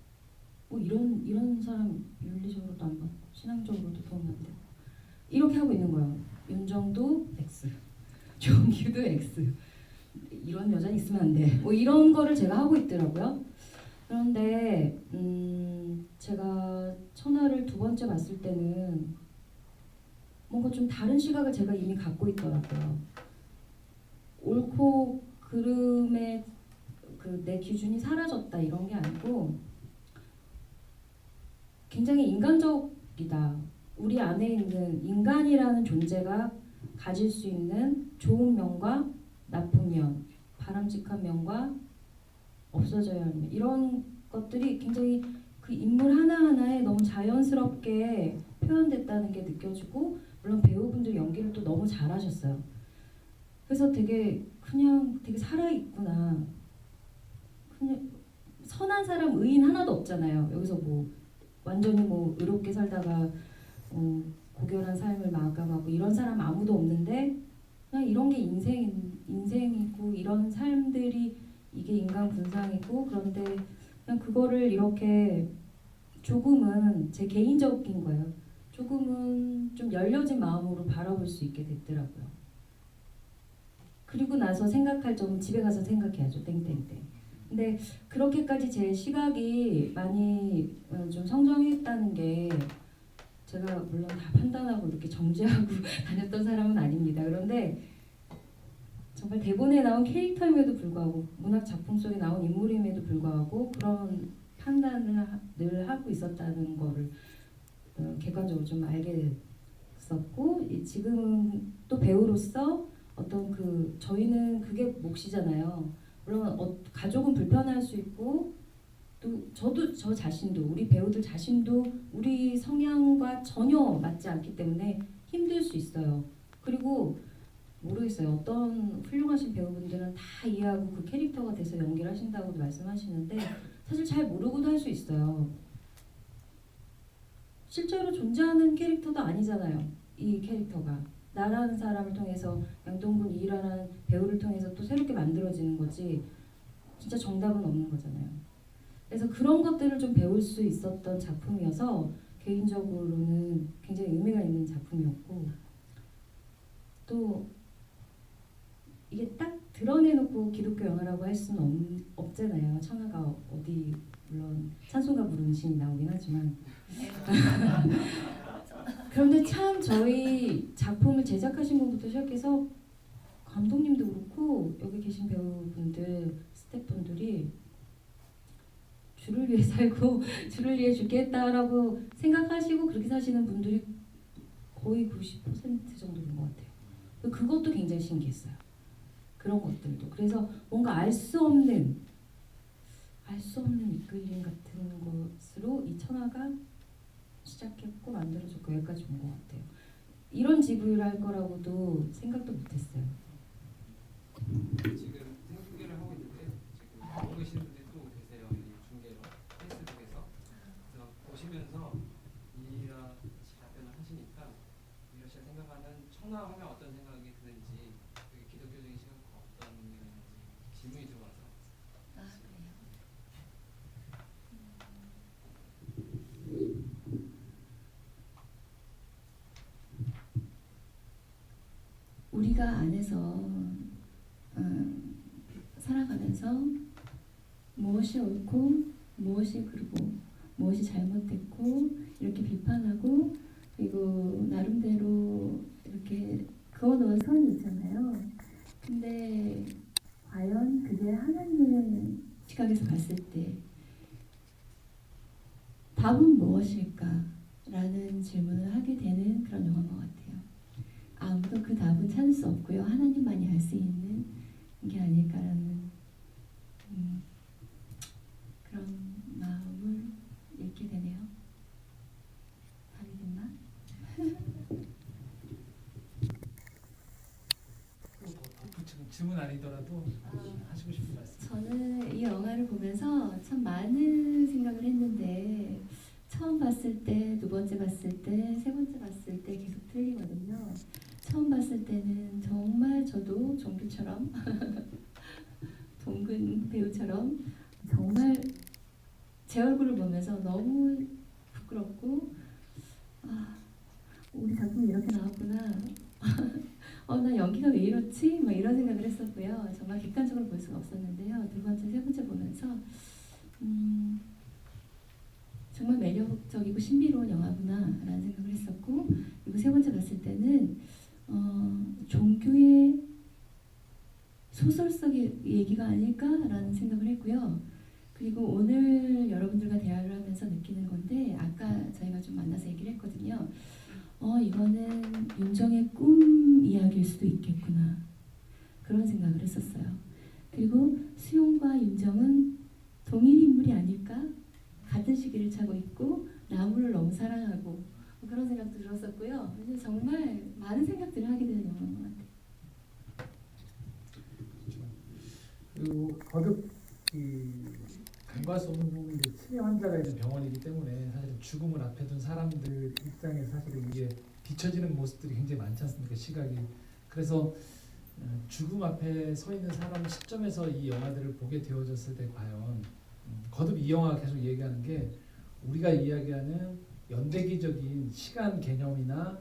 이런 사람 윤리적으로도 안 받고 신앙적으로도 도움 안 되고 이렇게 하고 있는 거예요. 윤정도 X, 종규도 X. 이런 여자는 있으면 안 돼. 이런 거를 제가 하고 있더라고요. 그런데 제가 천하를 두 번째 봤을 때는 뭔가 좀 다른 시각을 제가 이미 갖고 있더라고요. 옳고 그름의 내 기준이 사라졌다 이런 게 아니고 굉장히 인간적이다. 우리 안에 있는 인간이라는 존재가 가질 수 있는 좋은 면과 나쁜 면, 바람직한 면과 없어져야 하는 면 이런 것들이 굉장히 그 인물 하나하나에 너무 자연스럽게 표현됐다는 게 느껴지고 물론 배우분들 연기를 또 너무 잘하셨어요. 그래서 되게 살아있구나. 그냥 선한 사람 의인 하나도 없잖아요. 여기서 완전히 의롭게 살다가 고결한 삶을 마감하고 이런 사람 아무도 없는데 그냥 이런 게 인생이고 이런 삶들이 이게 인간 군상이고 그런데 그냥 그거를 이렇게 조금은 제 개인적인 거예요. 조금은 좀 열려진 마음으로 바라볼 수 있게 됐더라고요. 그리고 나서 생각할 점은 집에 가서 생각해야죠. 땡땡땡. 근데 그렇게까지 제 시각이 많이 좀 성장했다는 게 제가 물론 다 판단하고 이렇게 정죄하고 다녔던 사람은 아닙니다. 그런데 정말 대본에 나온 캐릭터임에도 불구하고 문학 작품 속에 나온 인물임에도 불구하고 그런 판단을 늘 하고 있었다는 거를 객관적으로 좀 알게 됐었고 지금은 또 배우로서 어떤 저희는 그게 몫이잖아요. 물론 가족은 불편할 수 있고 또 저 자신도 우리 배우들 자신도 우리 성향과 전혀 맞지 않기 때문에 힘들 수 있어요. 그리고 모르겠어요. 어떤 훌륭하신 배우분들은 다 이해하고 그 캐릭터가 돼서 연기를 하신다고도 말씀하시는데 사실 잘 모르고도 할 수 있어요. 실제로 존재하는 캐릭터도 아니잖아요. 이 캐릭터가 나라는 사람을 통해서 양동근 이일화라는 배우를 통해서 또 새롭게 만들어지는 거지 진짜 정답은 없는 거잖아요. 그래서 그런 것들을 좀 배울 수 있었던 작품이어서 개인적으로는 굉장히 의미가 있는 작품이었고 또 이게 딱 드러내놓고 기독교 영화라고 할 수는 없잖아요. 천하가 어디 물론 찬송가 부르는 신이 나오긴 하지만 그런데 참 저희 작품을 제작하신 분부터 시작해서 감독님도 그렇고 여기 계신 배우분들 스태프분들이 주를 위해 살고 주를 위해 죽겠다라고 생각하시고 그렇게 사시는 분들이 거의 90% 정도인 것 같아요. 그것도 굉장히 신기했어요. 그런 것들도. 그래서 뭔가 알 수 없는 이끌림 같은 것으로 이 천하가 시작했고 만들어졌고 여기까지 온 것 같아요. 이런 지구를 할 거라고도 생각도 못했어요. 지금 생중계를 하고 있는데 지금 보고 계시는 분들이 또 계세요. 이 중계로 페이스북에서. 그래서 보시면서 이라 씨 답변을 하시니까 이라 씨가 생각하는 천하 하면 어떤 생각이 드는지 그게 기독교적인 시각과 어떤 의미가 있는지 질문이 들어와서. 아 그래요? 우리가 안에서 살아가면서 무엇이 옳고 무엇이 그르고 무엇이 잘못됐고 이렇게 비판하고 그리고 나름대로 이렇게 그어놓은 선이 있잖아요. 근데 과연 그게 하나님의 시각에서 봤을 때 답은 무엇일까라는 질문을 하게 되는 그런 영화인 것 같아요. 아무도 그 답은 찾을 수 없고요. 하나님만이 알 수 있는 게 아닐까라는 그런 마음을 읽게 되네요. 답이 됐나? 지금 질문 아니더라도 하시고 싶은 말씀. 저는 이 영화를 보면서 참 많은 생각을 했는데 처음 봤을 때, 두 번째 봤을 때, 세 번째 봤을 때 계속 틀리거든요. 처음 봤을 때는 정말 저도 종규처럼 동근 배우처럼 정말 제 얼굴을 보면서 너무 부끄럽고 우리 작품이 이렇게 나왔구나. 나 연기가 왜 이렇지? 막 이런 생각을 했었고요. 정말 객관적으로 볼 수가 없었는데요. 두 번째, 세 번째 보면서 정말 매력적이고 신비로운 영화구나라는 생각을 했었고, 그리고 세 번째 봤을 때는 종교의 소설 속의 얘기가 아닐까라는 생각을 했고요. 그리고 오늘 여러분들과 대화를 하면서 느끼는 건데, 아까 저희가 좀 만나서 얘기를 했거든요. 이거는 윤정의 꿈 이야기일 수도 있겠구나, 그런 생각을 했었어요. 그리고 수용과 윤정은 동일 인물이 아닐까? 같은 시기를 차고 있고 나무를 너무 사랑하고 그런 생각도 들었었고요. 그래서 정말 많은 생각들을 하게 되는 영화인 것 같아요. 그리고 거듭 간과할 수 없는 부분이 치매 환자가 있는 병원이기 때문에 사실 죽음을 앞에 둔 사람들 입장에서 사실은 이게 비춰지는 모습들이 굉장히 많지 않습니까? 시각이. 그래서 죽음 앞에 서 있는 사람 시점에서 이 영화들을 보게 되어졌을 때 과연 거듭 이 영화가 계속 얘기하는 게 우리가 이야기하는 연대기적인 시간 개념이나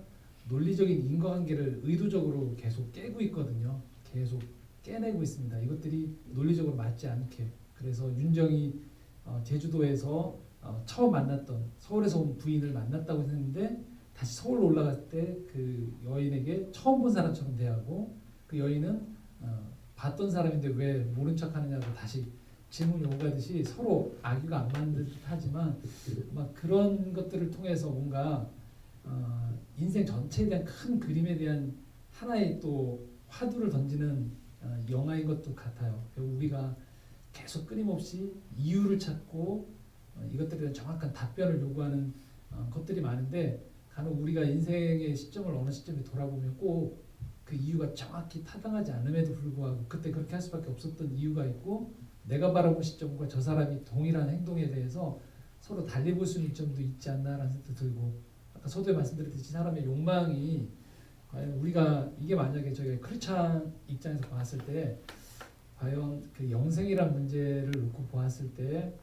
논리적인 인과관계를 의도적으로 계속 깨고 있거든요. 계속 깨내고 있습니다. 이것들이 논리적으로 맞지 않게. 그래서 윤정이 제주도에서 처음 만났던 서울에서 온 부인을 만났다고 했는데 다시 서울로 올라갔을 때 그 여인에게 처음 본 사람처럼 대하고 그 여인은 봤던 사람인데 왜 모른 척하느냐고 다시 질문이 오가듯이 서로 악유가 안 맞는 듯 하지만 막 그런 것들을 통해서 뭔가 인생 전체에 대한 큰 그림에 대한 하나의 또 화두를 던지는 영화인 것도 같아요. 결국 우리가 계속 끊임없이 이유를 찾고 이것들에 대한 정확한 답변을 요구하는 것들이 많은데 간혹 우리가 인생의 시점을 어느 시점에 돌아보면 꼭 그 이유가 정확히 타당하지 않음에도 불구하고 그때 그렇게 할 수밖에 없었던 이유가 있고 내가 바라본 시점과 저 사람이 동일한 행동에 대해서 서로 달리 볼 수 있는 점도 있지 않나라는 생각도 들고 아까 서두에 말씀드렸듯이 사람의 욕망이 과연 우리가 이게 만약에 저희가 크리스찬 입장에서 봤을 때 과연 그 영생이란 문제를 놓고 보았을 때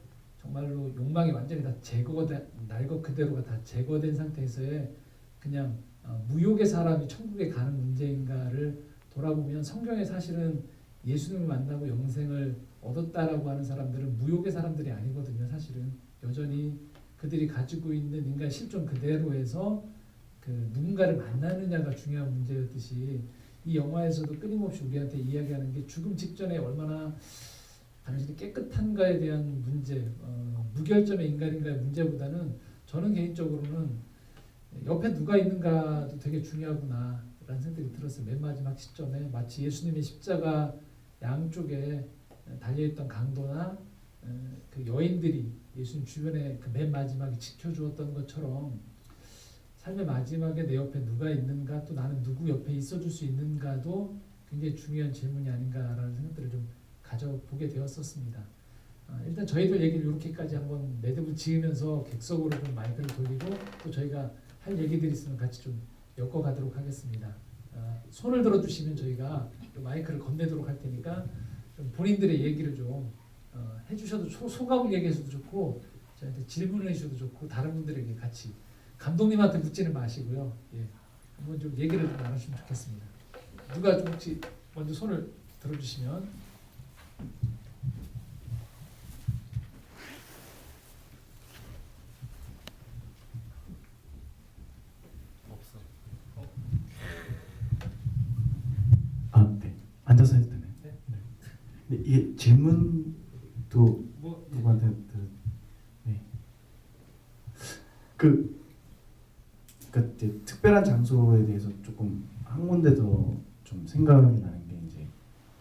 정말로 욕망이 완전히 다 제거된 날 것 그대로가 다 제거된 상태에서의 그냥 무욕의 사람이 천국에 가는 문제인가를 돌아보면 성경에 사실은 예수님을 만나고 영생을 얻었다라고 하는 사람들은 무욕의 사람들이 아니거든요. 사실은 여전히 그들이 가지고 있는 인간 실존 그대로에서 그 누군가를 만나느냐가 중요한 문제였듯이 이 영화에서도 끊임없이 우리한테 이야기하는 게 죽음 직전에 얼마나 당신이 깨끗한가에 대한 문제, 무결점의 인간인가의 문제보다는 저는 개인적으로는 옆에 누가 있는가도 되게 중요하구나 라는 생각이 들었어요. 맨 마지막 시점에 마치 예수님의 십자가 양쪽에 달려있던 강도나 그 여인들이 예수님 주변에 그 맨 마지막에 지켜주었던 것처럼 삶의 마지막에 내 옆에 누가 있는가 또 나는 누구 옆에 있어줄 수 있는가도 굉장히 중요한 질문이 아닌가라는 생각들을 좀 가져보게 되었었습니다. 일단 저희들 얘기를 이렇게까지 한번 매듭을 지으면서 객석으로 좀 마이크를 돌리고 또 저희가 할 얘기들이 있으면 같이 좀 엮어가도록 하겠습니다. 손을 들어주시면 저희가 마이크를 건네도록 할 테니까 좀 본인들의 얘기를 좀 해주셔도 소감을 얘기해서도 좋고 저한테 질문을 해주셔도 좋고 다른 분들에게 같이 감독님한테 묻지는 마시고요. 예, 한번 좀 얘기를 좀 나누시면 좋겠습니다. 누가 좀 혹시 먼저 손을 들어주시면. 아, 네. 앉아서 해도 되나요? 네. 네, 이게 질문도 뭐 누구한테 네. 그러니까 이제 특별한 장소에 대해서 조금 한 군데 더 좀 생각이 나는 게 이제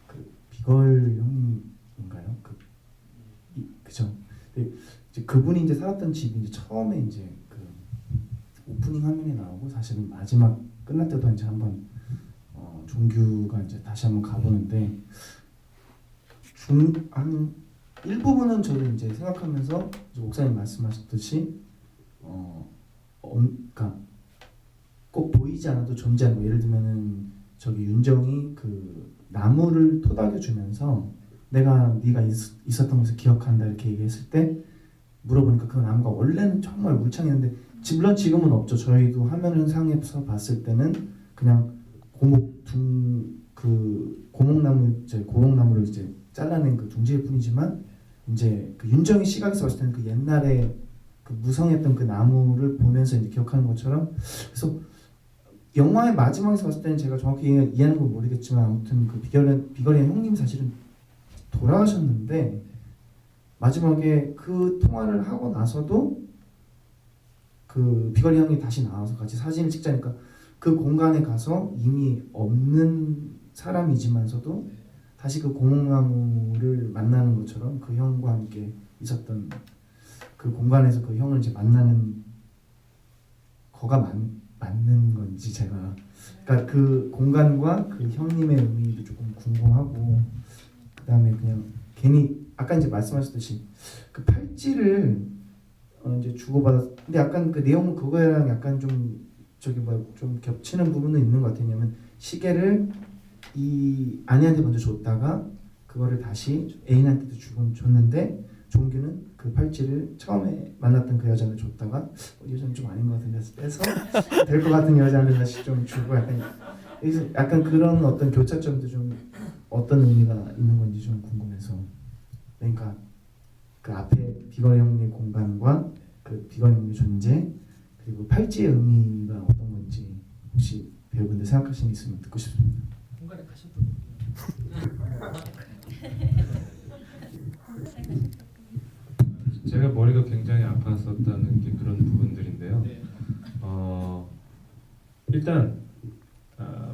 그 비걸 형님인가요? 그죠? 근데 이제 그분이 이제 살았던 집이 이제 처음에 이제 그 오프닝 화면에 나오고 사실은 마지막 끝날 때도 이제 한번 종규가 이제 다시 한번 가보는데 한 일부분은 저도 이제 생각하면서 이제 목사님 말씀하셨듯이 그러니까 꼭 보이지 않아도 존재하는 거. 예를 들면은 저기 윤정이 그 나무를 토닥여 주면서 네가 있었던 것을 기억한다 이렇게 얘기했을 때 물어보니까 그 나무가 원래는 정말 울창했는데 물론 지금은 없죠. 저희도 화면 상에서 봤을 때는 그냥 고목나무 이제 고목나무를 이제 잘라낸 그 둥지일 뿐이지만 이제 그 윤정이 시각에서 봤을 때는 그 옛날에 그 무성했던 그 나무를 보면서 이제 기억하는 것처럼 그래서 영화의 마지막에서 봤을 때는 제가 정확히 이해하는 건 모르겠지만 아무튼 그 비거리의 형님 사실은 돌아가셨는데 마지막에 그 통화를 하고 나서도 그 비거리 형이 다시 나와서 같이 사진을 찍자니까 그 공간에 가서 이미 없는 사람이지만서도 다시 그 고목나무를 만나는 것처럼 그 형과 함께 있었던 그 공간에서 그 형을 이제 만나는 거가 맞는 건지 제가 그러니까 그 공간과 그 형님의 의미도 조금 궁금하고 그 다음에 그냥 괜히 아까 이제 말씀하셨듯이 그 팔찌를 이제 주고받았 근데 약간 그 내용은 그거랑 약간 좀 저기 좀 겹치는 부분은 있는 것 같아요. 왜냐면 시계를 이 아내한테 먼저 줬다가 그거를 다시 애인한테도 줬는데 종규는 그 팔찌를 처음에 만났던 그 여자를 줬다가 이 여자는 좀 아닌 것 같은데 빼서 될 것 같은 여자를 다시 좀 주고 약간 그런 어떤 교차점도 좀 어떤 의미가 있는 건지 좀 궁금해서 그러니까 그 앞에 비거리 형님 공간과 그 비거리 형님 존재 그리고 팔찌의 의미가 어떤 건지 혹시 배우분들 생각하시는 게 있으면 듣고 싶습니다. 공간에 가셨던 제가 머리가 굉장히 아팠었다는 게 그런 부분들인데요. 네. 일단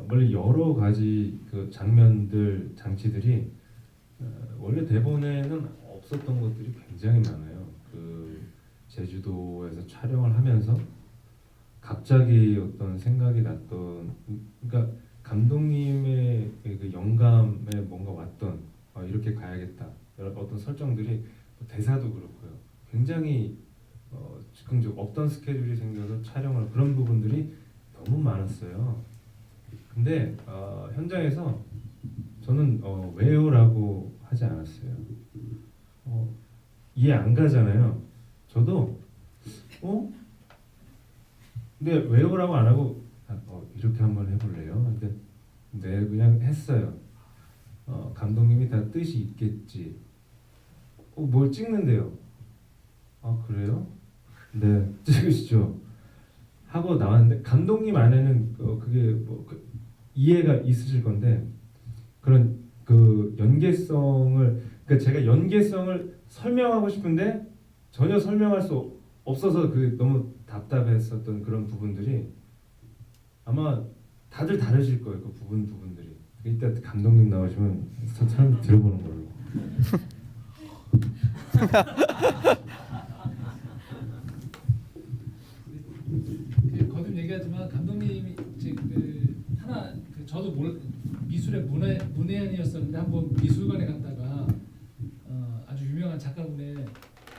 원래 여러 가지 그 장면들 장치들이 원래 대본에는 없었던 것들이 굉장히 많아요. 그 제주도에서 촬영을 하면서 갑자기 어떤 생각이 났던 그러니까 감독님의 그 영감에 뭔가 왔던 이렇게 가야겠다 어떤 설정들이 대사도 그렇고요. 굉장히 즉흥적 없던 스케줄이 생겨서 촬영을 그런 부분들이 너무 많았어요. 근데 현장에서 저는 왜요라고 하지 않았어요. 이해 안 가잖아요. 저도 근데 왜요라고 안 하고 이렇게 한번 해볼래요. 근데 네 그냥 했어요. 감독님이 다 뜻이 있겠지. 뭘 찍는데요? 아 그래요? 네 찍으시죠. 하고 나왔는데 감독님 안에는 그게 이해가 있으실 건데 그런 그 연계성을 그러니까 제가 연계성을 설명하고 싶은데 전혀 설명할 수 없어서 그 너무 답답했었던 그런 부분들이 아마 다들 다르실 거예요. 그 부분들이. 일단 감독님 나오시면 사람 들어보는 걸로. 거듭 얘기하지만 감독님이 이제 저도 미술의 문외한이었었는데 한번 미술관에 갔다가 아주 유명한 작가분의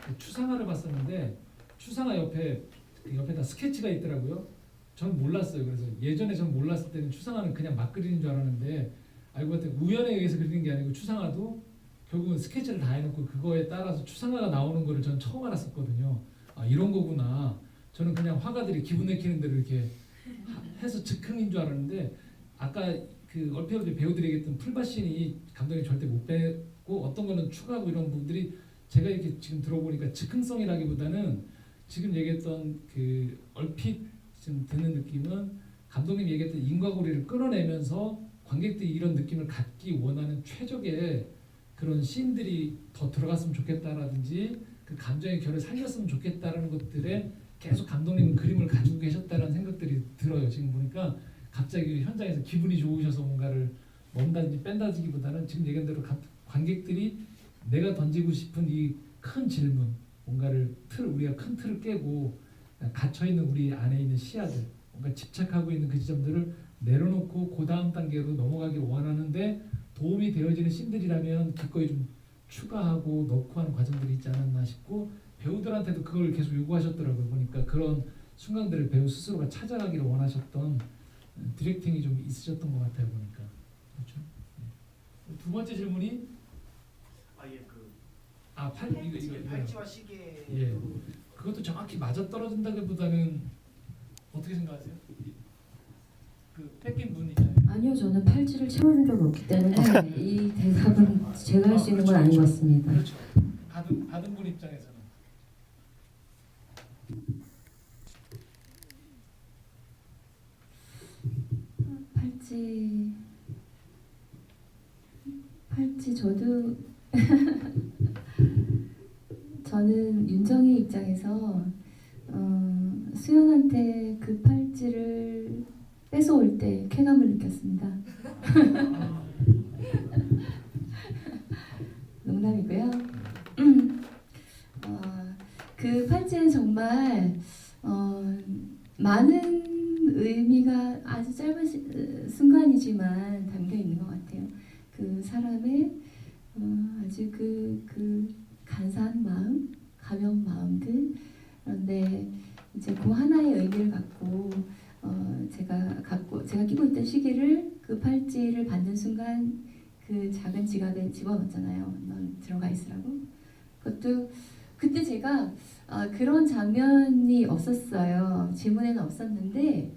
그 추상화를 봤었는데 추상화 옆에다 스케치가 있더라고요. 전 몰랐어요. 그래서 예전에 전 몰랐을 때는 추상화는 그냥 막 그리는 줄 알았는데 알고 봤더니 우연에 의해서 그리는 게 아니고 추상화도 결국은 스케치를 다 해놓고 그거에 따라서 추상화가 나오는 거를 전 처음 알았었거든요. 아 이런 거구나. 저는 그냥 화가들이 기분 내키는 대로 이렇게 해서 즉흥인 줄 알았는데 아까 그 얼핏 배우들이 얘기했던 풀바신이 감독이 절대 못 빼고 어떤 거는 추가하고 이런 부분들이 제가 이렇게 지금 들어보니까 즉흥성이라기보다는 지금 얘기했던 그 얼핏 지금 드는 느낌은 감독님이 얘기했던 인과고리를 끌어내면서 관객들이 이런 느낌을 갖기 원하는 최적의 그런 씬들이 더 들어갔으면 좋겠다라든지 그 감정의 결을 살렸으면 좋겠다라는 것들에 계속 감독님은 그림을 가지고 계셨다는 생각들이 들어요. 지금 보니까 갑자기 현장에서 기분이 좋으셔서 뭔가를 넣는다든지 뺀다든지보다는 지금 얘기한 대로 관객들이 내가 던지고 싶은 이 큰 질문, 뭔가를 우리가 큰 틀을 깨고 갇혀 있는 우리 안에 있는 시야들, 뭔가 집착하고 있는 그 지점들을 내려놓고 그 다음 단계로 넘어가길 원하는데 도움이 되어지는 씬들이라면 기꺼이 좀 추가하고 넣고 하는 과정들이 있지 않았나 싶고 배우들한테도 그걸 계속 요구하셨더라고요. 보니까 그런 순간들을 배우 스스로가 찾아가기를 원하셨던 디렉팅이 좀 있으셨던 것 같아요. 보니까 그렇죠. 네. 두 번째 질문이 이거 팔찌와 시계. 예. 그것도 정확히 맞아 떨어진다기보다는 어떻게 생각하세요? 그 뺏긴 분 있잖아요. 아니요, 저는 팔찌를 채워준 적이 없기 때문에 이 대답은 제가 할 수 있는 건 아닌 것 같습니다. 그렇죠. 받은 분 입장에서는 팔찌 저도 저는 윤정희 입장에서 수연한테 그 팔찌를 뺏어올 때 쾌감을 느꼈습니다. 농담이고요. 그 팔찌는 정말 많은 의미가 아주 짧은 순간이지만 담겨 있는 것 같아요. 그 사람의 아주 그 간사한 마음, 가벼운 마음들. 그런데 이제 그 하나의 의미를 갖고 제가 끼고 있던 시계를 그 팔찌를 받는 순간 그 작은 지갑에 집어넣었잖아요. 넌 들어가 있으라고. 그것도 그때 제가 그런 장면이 없었어요. 지문에는 없었는데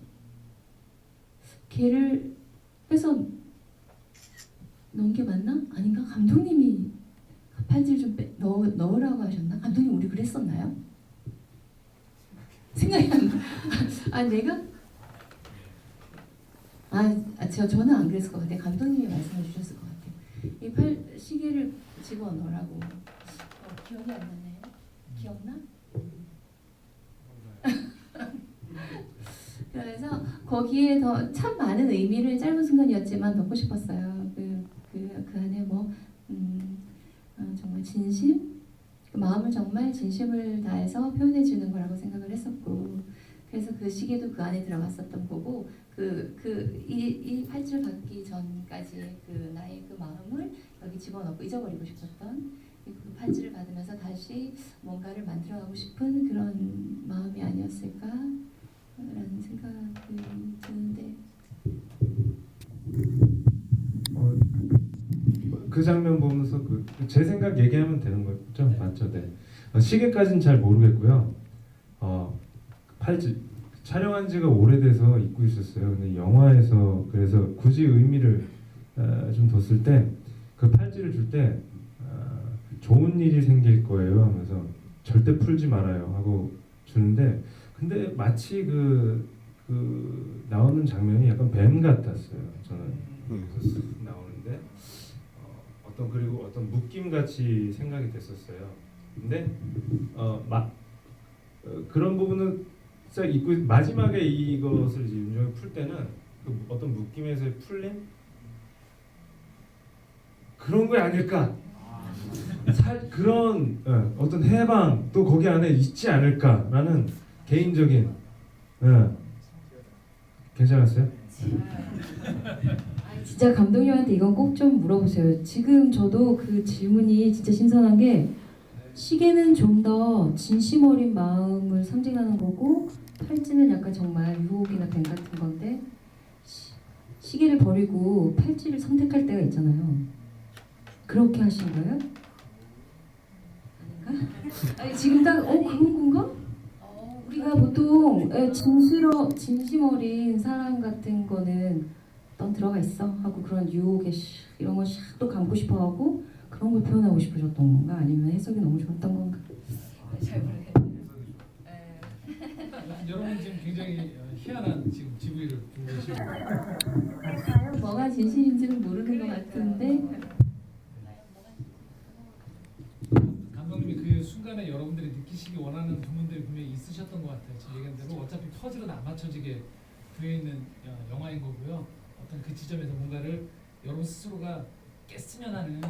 걔를 빼서 넣은 게 맞나? 아닌가? 감독님이 팔찌를 좀 넣으라고 하셨나? 감독님 우리 그랬었나요? 생각이 안 나. 내가? 저는 안 그랬을 것 같아요. 감독님이 말씀해 주셨을 것 같아요. 이 시계를 집어넣으라고. 기억이 안 나네요. 기억나? 그래서 거기에 더 참 많은 의미를 짧은 순간이었지만 넣고 싶었어요. 그 안에 정말 진심, 그 마음을 정말 진심을 다해서 표현해 주는 거라고 생각을 했었고, 그래서 그 시계도 그 안에 들어갔었던 거고, 이 팔찌를 받기 전까지 그 나의 그 마음을 여기 집어넣고 잊어버리고 싶었던 그 팔찌를 받으면서 다시 뭔가를 만들어가고 싶은 그런 마음이 아니었을까라는 생각이 드는데. 그 장면 보면서 제 생각 얘기하면 되는 거죠? 맞죠? 네. 시계까지는 잘 모르겠고요. 팔찌 촬영한 지가 오래돼서 잊고 있었어요. 근데 영화에서 그래서 굳이 의미를 좀 뒀을 때 그 팔찌를 줄 때 좋은 일이 생길 거예요 하면서 절대 풀지 말아요 하고 주는데, 근데 마치 그 나오는 장면이 약간 뱀 같았어요. 저는 그래서 쓱 나오는데 그리고 어떤 묶임 같이 생각이 됐었어요. 근데 그런 부분은 딱 있고, 마지막에 이것을 이제 윤정이 풀 때는 그 어떤 묶임에서의 풀림 그런 거 아닐까? 그런 어떤 해방 또 거기 안에 있지 않을까라는 개인적인 괜찮았어요? 진짜 감독님한테 이건 꼭 좀 물어보세요. 지금 저도 그 질문이 진짜 신선한 게, 시계는 좀 더 진심 어린 마음을 상징하는 거고 팔찌는 약간 정말 유혹이나 뱀 같은 건데, 시계를 버리고 팔찌를 선택할 때가 있잖아요. 그렇게 하신 거예요? 아닌가? 아니, 지금 딱 그런 건가? 우리가 보통 진심 어린 사랑 같은 거는 넌 들어가 있어 하고 그런 유혹의 이런 걸 또 감고 싶어하고 그런 걸 표현하고 싶으셨던 건가 아니면 해석이 너무 좋았던 건가? 잘 모르겠네요. 네. 여러분 지금 굉장히 희한한 지금 GV를 준비하시고 과연 뭐가 진실인지는 모르는 것 같은데 감독님이 그 순간에 여러분들이 느끼시기 원하는 부분들이 분명히 있으셨던 것 같아요. 지금 얘기한 대로 어차피 퍼즐은 안 맞춰지게 되어 있는 영화인 거고요. 어떤 그 지점에서 뭔가를 여러분 스스로가 깼으면 하는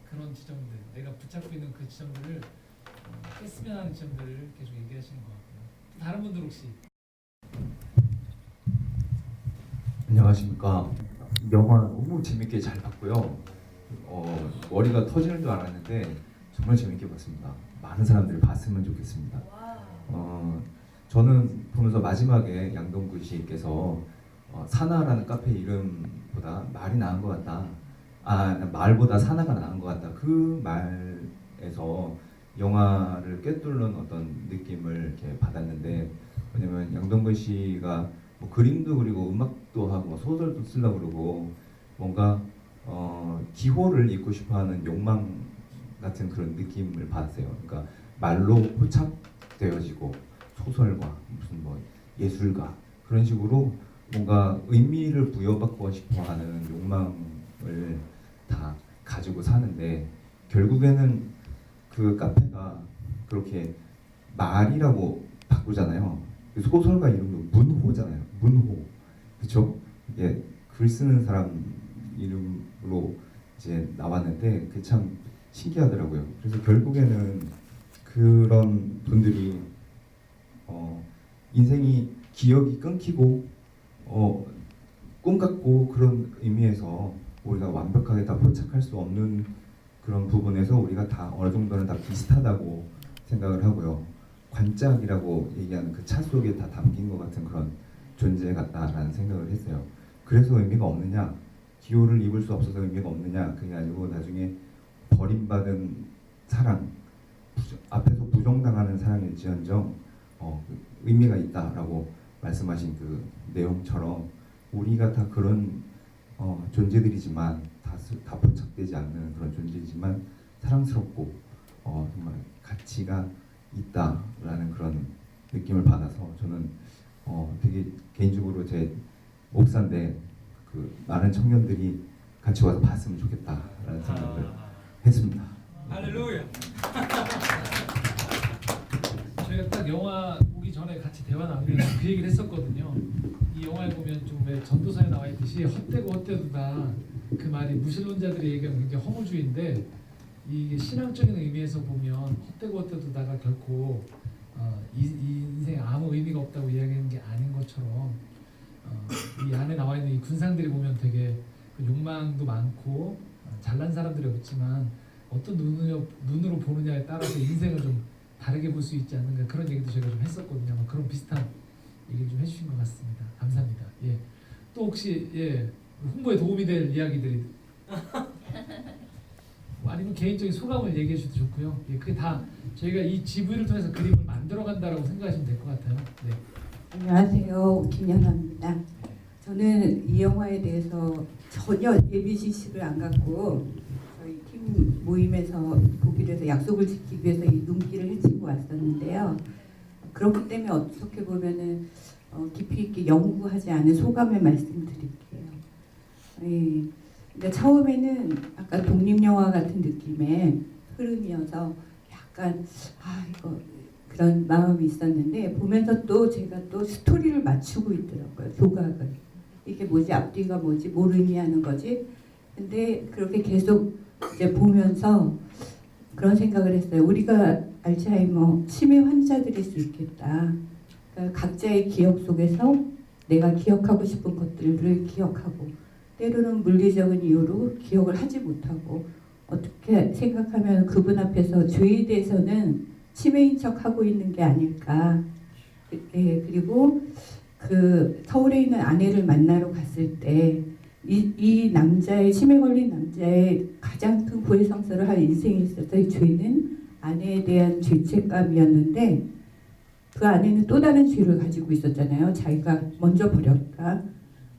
그런 지점들, 내가 붙잡고 있는 그 지점들을 깼으면 하는 지점들을 계속 얘기하시는 것 같고요. 또 다른 분들 혹시 안녕하십니까. 영화 너무 재밌게 잘 봤고요. 머리가 터지는 줄 알았는데 정말 재밌게 봤습니다. 많은 사람들이 봤으면 좋겠습니다. 저는 보면서 마지막에 양동근 씨께서 사나라는 카페 이름보다 말이 나은 것 같다. 말보다 사나가 나은 것 같다. 그 말에서 영화를 꿰뚫는 어떤 느낌을 이렇게 받았는데, 왜냐면 양동근 씨가 뭐 그림도 그리고 음악도 하고 소설도 쓰려고 그러고 뭔가 기호를 잇고 싶어하는 욕망 같은 그런 느낌을 받았어요. 그러니까 말로 포착되어지고 소설가 무슨 뭐 예술가 그런 식으로 뭔가 의미를 부여받고 싶어하는 욕망을 다 가지고 사는데, 결국에는 그 카페가 그렇게 말이라고 바꾸잖아요. 소설가 이름도 문호잖아요. 문호, 그렇죠? 예, 글 쓰는 사람 이름으로 이제 나왔는데 그게 참 신기하더라고요. 그래서 결국에는 그런 분들이 인생이 기억이 끊기고 꿈 같고 그런 의미에서 우리가 완벽하게 다 포착할 수 없는 그런 부분에서 우리가 다 어느 정도는 다 비슷하다고 생각을 하고요. 관짝이라고 얘기하는 그 차 속에 다 담긴 것 같은 그런 존재 같다라는 생각을 했어요. 그래서 의미가 없느냐, 기호를 입을 수 없어서 의미가 없느냐, 그게 아니고 나중에 버림받은 사랑, 앞에서 부정당하는 사랑일지언정 의미가 있다라고 말씀하신 그 내용처럼 우리가 다 그런 존재들이지만 다 포착되지 않는 그런 존재이지만 사랑스럽고 정말 가치가 있다라는 그런 느낌을 받아서 저는 되게 개인적으로 제 목사인데 그 많은 청년들이 같이 와서 봤으면 좋겠다라는 생각을 했습니다. 할렐루야. 저희가 딱 영화 보기 전에 같이 대화 나누면서 그 얘기를 했었거든요. 이 영화에 보면 좀 왜 전도서에 나와 있듯이 헛되고 헛되도다, 그 말이 무신론자들이 얘기하는 굉장히 허무주의인데, 이게 신앙적인 의미에서 보면 헛되고 헛되도다가 결코 이 인생에 아무 의미가 없다고 이야기하는 게 아닌 것처럼 이 안에 나와 있는 이 군상들이 보면 되게 그 욕망도 많고 잘난 사람들이 없지만 어떤 눈으로 보느냐에 따라서 인생을 좀 다르게 볼 수 있지 않는가, 그런 얘기도 제가 좀 했었거든요. 아마 그런 비슷한 얘기를 좀 해주신 것 같습니다. 감사합니다. 예. 또 혹시 홍보에 도움이 될 이야기들이 아니면 개인적인 소감을 얘기해 주셔도 좋고요. 예, 그게 다 저희가 이 GV를 통해서 그림을 만들어 간다라고 생각하시면 될 것 같아요. 네. 안녕하세요. 김연아입니다. 저는 이 영화에 대해서 전혀 예비 지식을 안 갖고 저희 팀 모임에서 보기로 해서 약속을 지키기 위해서 이 눈길을 헤치고 왔었는데요. 그렇기 때문에 어떻게 보면은 깊이 있게 연구하지 않은 소감을 말씀드릴게요. 근데 처음에는 약간 독립영화 같은 느낌의 흐름이어서 약간 이거 그런 마음이 있었는데, 보면서 또 제가 또 스토리를 맞추고 있더라고요. 조각을. 이게 뭐지, 앞뒤가 뭐지, 뭘 의미하는 거지. 근데 그렇게 계속 이제 보면서 그런 생각을 했어요. 우리가 알츠하이머 치매 환자들일 수 있겠다. 그러니까 각자의 기억 속에서 내가 기억하고 싶은 것들을 기억하고, 때로는 물리적인 이유로 기억을 하지 못하고, 어떻게 생각하면 그분 앞에서 죄에 대해서는 치매인 척 하고 있는 게 아닐까. 그리고 그 서울에 있는 아내를 만나러 갔을 때 이 남자의, 치매 걸린 남자의 가장 큰 고해성사를 할 인생에 있어서 이 죄는 아내에 대한 죄책감이었는데, 그 아내는 또 다른 죄를 가지고 있었잖아요. 자기가 먼저 버렸다.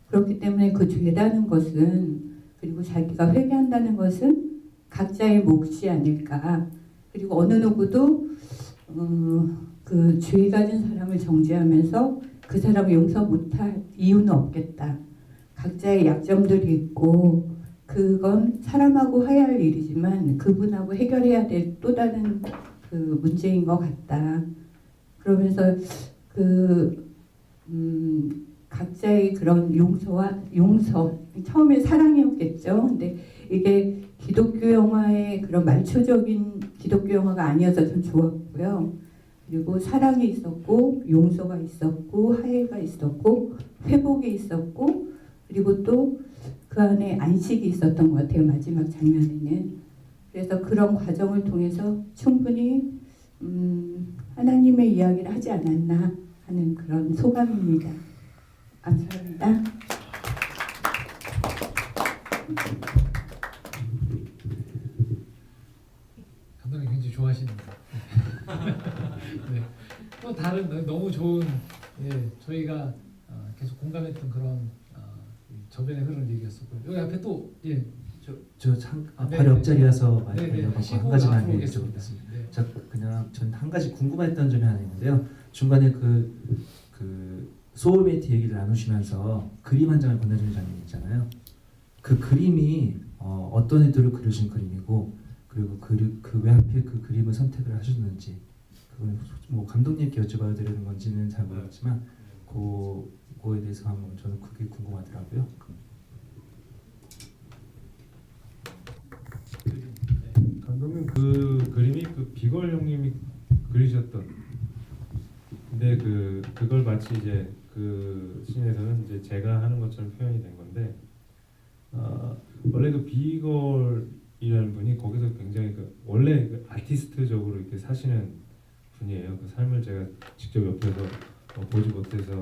그렇기 때문에 그 죄라는 것은 그리고 자기가 회개한다는 것은 각자의 몫이 아닐까. 그리고 어느 누구도 그 죄 가진 사람을 정죄하면서 그 사람을 용서 못할 이유는 없겠다. 각자의 약점들이 있고 그건 사람하고 화해할 일이지만 그분하고 해결해야 될 또 다른 그 문제인 것 같다. 그러면서 각자의 그런 용서 처음에 사랑이었겠죠. 근데 이게 기독교 영화의 그런 말초적인 기독교 영화가 아니어서 좀 좋았고요. 그리고 사랑이 있었고 용서가 있었고 화해가 있었고 회복이 있었고 그리고 또 그 안에 안식이 있었던 것 같아요. 마지막 장면에는. 그래서 그런 과정을 통해서 충분히 하나님의 이야기를 하지 않았나 하는 그런 소감입니다. 감사합니다. 감독님 굉장히 좋아하시는데. 네. 또 다른 너무 좋은 저희가 계속 공감했던 그런 저변에 흐르는 얘기였었고요. 여기 앞에 또 바로 옆자리라서 많이 네, 걸려갖고 하시고 한 가지만 앞으로 여쭤보겠습니다. 오겠습니다. 네. 저 그냥 전 한 가지 궁금했던 점이 하나 있는데요. 중간에 그 소울메이트 얘기를 나누시면서 그림 한 장을 건네주는 장면이 있잖아요. 그 그림이 어떤 의도로 그려진 그림이고 그리고 그 왜 하필 그 그림을 선택을 하셨는지 그건 뭐 감독님께 여쭤봐야 되는 건지는 잘 모르겠지만 그거에 대해서 한번 저는 그게 궁금하더라고요. 감독님 그 그림이 그 비걸 형님이 그리셨던. 근데 그걸 마치 이제 그 씬에서는 이제 제가 하는 것처럼 표현이 된 건데 원래 그 비걸이라는 분이 거기서 굉장히 원래 아티스트적으로 이렇게 사시는 분이에요. 그 삶을 제가 직접 옆에서 보지 못해서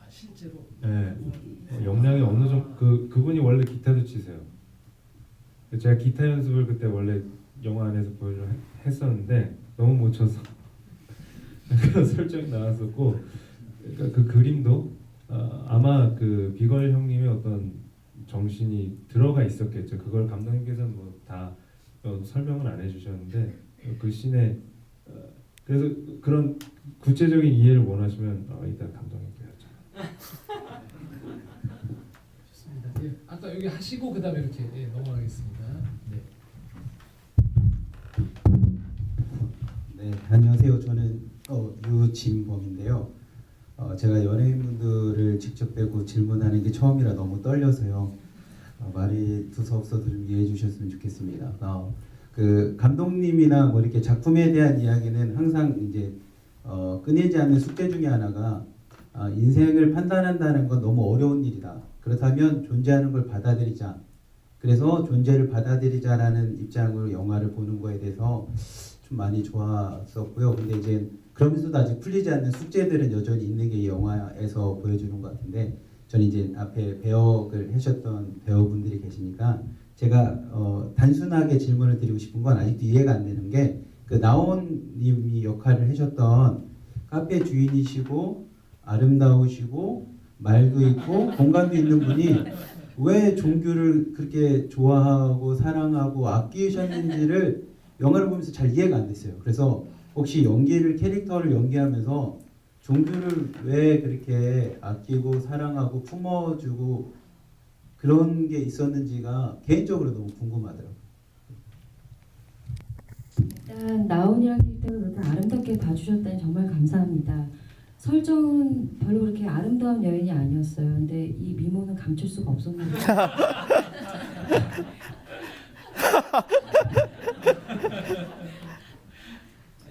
실제로 네, 역량이 어느 정도 그분이 원래 기타도 치세요. 제가 기타 연습을 그때 원래 영화 안에서 했었는데 너무 못 쳐서 그런 설정이 나왔었고 그러니까 그 그림도 아마 그 비걸 형님의 어떤 정신이 들어가 있었겠죠. 그걸 감독님께서는 뭐 다 설명을 안 해주셨는데 그 씬에 그래서 그런 구체적인 이해를 원하시면 이따 감독님께 여쭤봐요. 좋습니다. 예, 아까 여기 하시고 그다음에 이렇게 넘어가겠습니다. 네. 네, 안녕하세요. 저는 유진범인데요. 제가 연예인분들을 직접 뵈고 질문하는 게 처음이라 너무 떨려서요. 말이 두서없어서 좀 이해해 주셨으면 좋겠습니다. 그 감독님이나 뭐 이렇게 작품에 대한 이야기는 항상 이제 끊이지 않는 숙제 중에 하나가 인생을 판단한다는 건 너무 어려운 일이다. 그렇다면 존재하는 걸 받아들이자. 그래서 존재를 받아들이자라는 입장으로 영화를 보는 거에 대해서 좀 많이 좋았었고요. 근데 이제 그러면서도 아직 풀리지 않는 숙제들은 여전히 있는 게 이 영화에서 보여주는 것 같은데 저는 이제 앞에 배역을 하셨던 배우분들이 계시니까 제가 단순하게 질문을 드리고 싶은 건 아직도 이해가 안 되는 게 그 나온님이 역할을 하셨던 카페 주인이시고 아름다우시고 말도 있고 공감도 있는 분이 왜 종교를 그렇게 좋아하고 사랑하고 아끼셨는지를 영화를 보면서 잘 이해가 안 됐어요. 그래서 혹시 캐릭터를 연기하면서 종교를 왜 그렇게 아끼고 사랑하고 품어주고 그런 게 있었는지가 개인적으로 너무 궁금하더라고요. 일단 나온이랑 캐릭터를 그렇게 아름답게 봐주셨다니 정말 감사합니다. 설정은 별로 그렇게 아름다운 여인이 아니었어요. 근데 이 미모는 감출 수가 없었는데.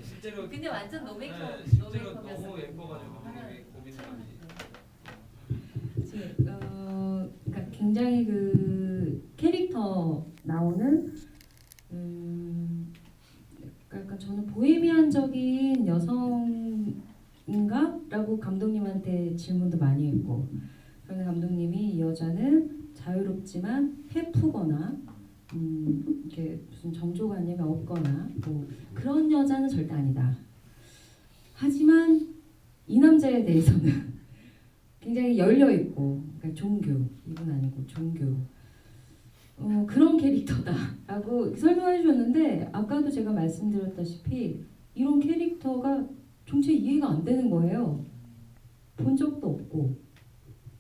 실제로 근데 완전 노메이크업, 실제로 노메이크업이었어요. 너무 예뻐가지고 고민을 많이. 그러니까 굉장히 그 캐릭터 나오는 그러니까 저는 보헤미안적인 여성인가라고 감독님한테 질문도 많이 했고 그런데 감독님이 이 여자는 자유롭지만 해프거나 이렇게 무슨 정조관념이 없거나 뭐 그런 여자는 절대 아니다. 하지만 이 남자에 대해서는 굉장히 열려 있고 그러니까 종교 이분 아니고 종교 그런 캐릭터다라고 설명해 주셨는데 아까도 제가 말씀드렸다시피 이런 캐릭터가 정체 이해가 안 되는 거예요. 본 적도 없고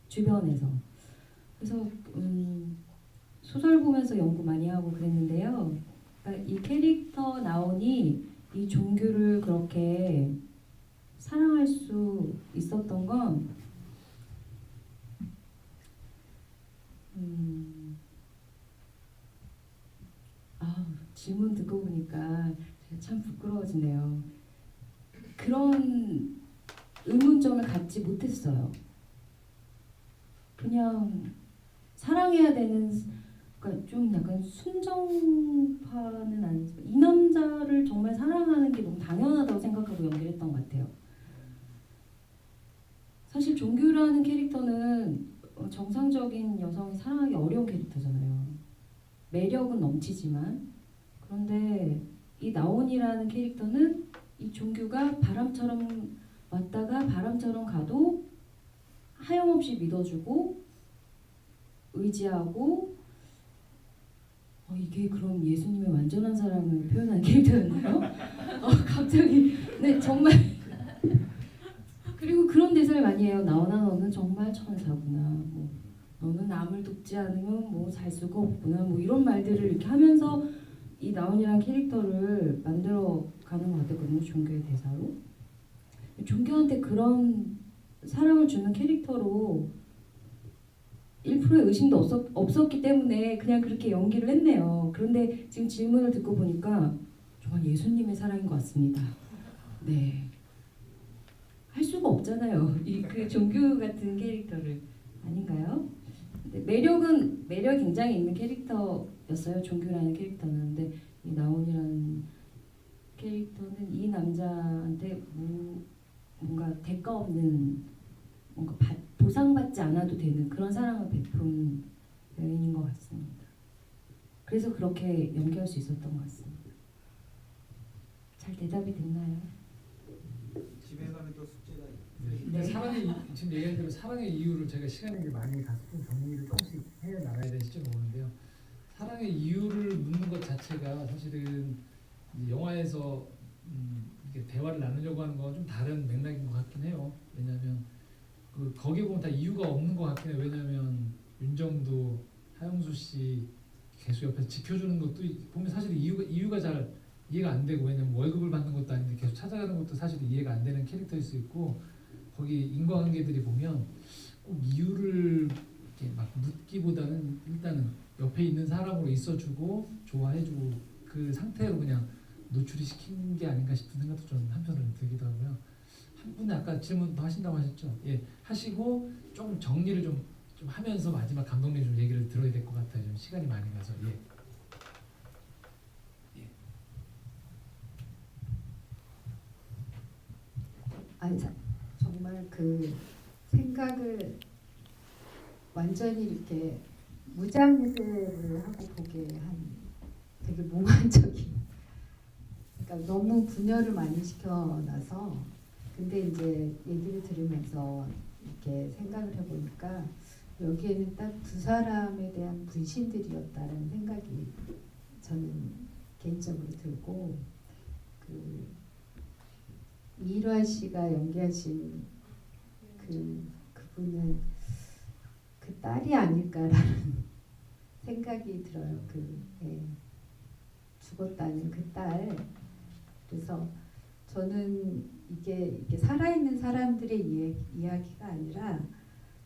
주변에서. 그래서 소설 보면서 연구 많이 하고 그랬는데요. 그러니까 이 캐릭터 나온이 이 종교를 그렇게 사랑할 수 있었던 건 질문 듣고 보니까 참 부끄러워지네요. 그런 의문점을 갖지 못했어요. 그냥 사랑해야 되는, 그러니까 좀 약간 순정파는 아니지만 이 남자를 정말 사랑하는 게 너무 당연하다고 생각하고 연기를 했던 것 같아요. 사실 종규라는 캐릭터는 정상적인 여성이 사랑하기 어려운 캐릭터잖아요. 매력은 넘치지만 그런데 이 나온이라는 캐릭터는 이 종규가 바람처럼 왔다가 바람처럼 가도 하염없이 믿어주고 의지하고 이게 그럼 예수님의 완전한 사랑을 표현한 캐릭터였나요? 갑자기 네 정말 그리고 그런 대사를 많이 해요. 나오나 너는 정말 천사구나. 뭐 너는 남을 돕지 않으면 뭐 살 수가 없구나. 뭐 이런 말들을 이렇게 하면서 이 나온이라는 캐릭터를 만들어 가는 것 같았거든요. 종교의 대사로. 종교한테 그런 사랑을 주는 캐릭터로 1%의 의심도 없었기 때문에 그냥 그렇게 연기를 했네요. 그런데 지금 질문을 듣고 보니까 정말 예수님의 사랑인 것 같습니다. 네. 할 수가 없잖아요. 그 종교 같은 캐릭터를 아닌가요? 근데 매력 굉장히 있는 캐릭터였어요. 종교라는 캐릭터는. 근데 이 나온이라는 캐릭터는 이 남자한테 뭔가 대가 없는 뭔가 보상받지 않아도 되는 그런 사랑을 베푼 여인인 것 같습니다. 그래서 그렇게 연기할 수 있었던 것 같습니다. 잘 대답이 됐나요? 집에 가면 또 숙제가 네. 사랑의 지금 얘기한 대로 사랑의 이유를 제가 시간이 많이 갖고 정리를 조금씩 해 나가야 될 시점이 오는데요. 사랑의 이유를 묻는 것 자체가 사실은 영화에서 이게 대화를 나누려고 하는 건 좀 다른 맥락인 것 같긴 해요. 왜냐하면 거기에 보면 다 이유가 없는 것 같긴 해요. 왜냐하면 윤정도 하영수 씨 계속 옆에서 지켜주는 것도 보면 사실 이유가 잘 이해가 안 되고 왜냐면 월급을 받는 것도 아닌데 계속 찾아가는 것도 사실 이해가 안 되는 캐릭터일 수 있고 거기 인과관계들이 보면 꼭 이유를 이렇게 막 묻기보다는 일단은 옆에 있는 사람으로 있어주고 좋아해주고 그 상태로 그냥 노출이 시킨 게 아닌가 싶은 생각도 좀 한편으로는 들기도 하고요. 한 분이 아까 질문 더 하신다고 하셨죠? 예, 하시고 좀 정리를 좀 하면서 마지막 감독님 좀 얘기를 들어야 될 것 같아요. 좀 시간이 많이 가서. 예. 아니 정말 그 생각을 완전히 이렇게 무장해제를 하고 보게 한 되게 몽환적인 그러니까 너무 분열을 많이 시켜놔서 근데 이제 얘기를 들으면서 이렇게 생각을 해보니까 여기에는 딱 두 사람에 대한 분신들이었다는 생각이 저는 개인적으로 들고 이일화 씨가 연기하신 그분은 그 딸이 아닐까라는 생각이 들어요. 죽었다는 그 딸. 그래서 저는 이게 살아있는 사람들의 이야기가 아니라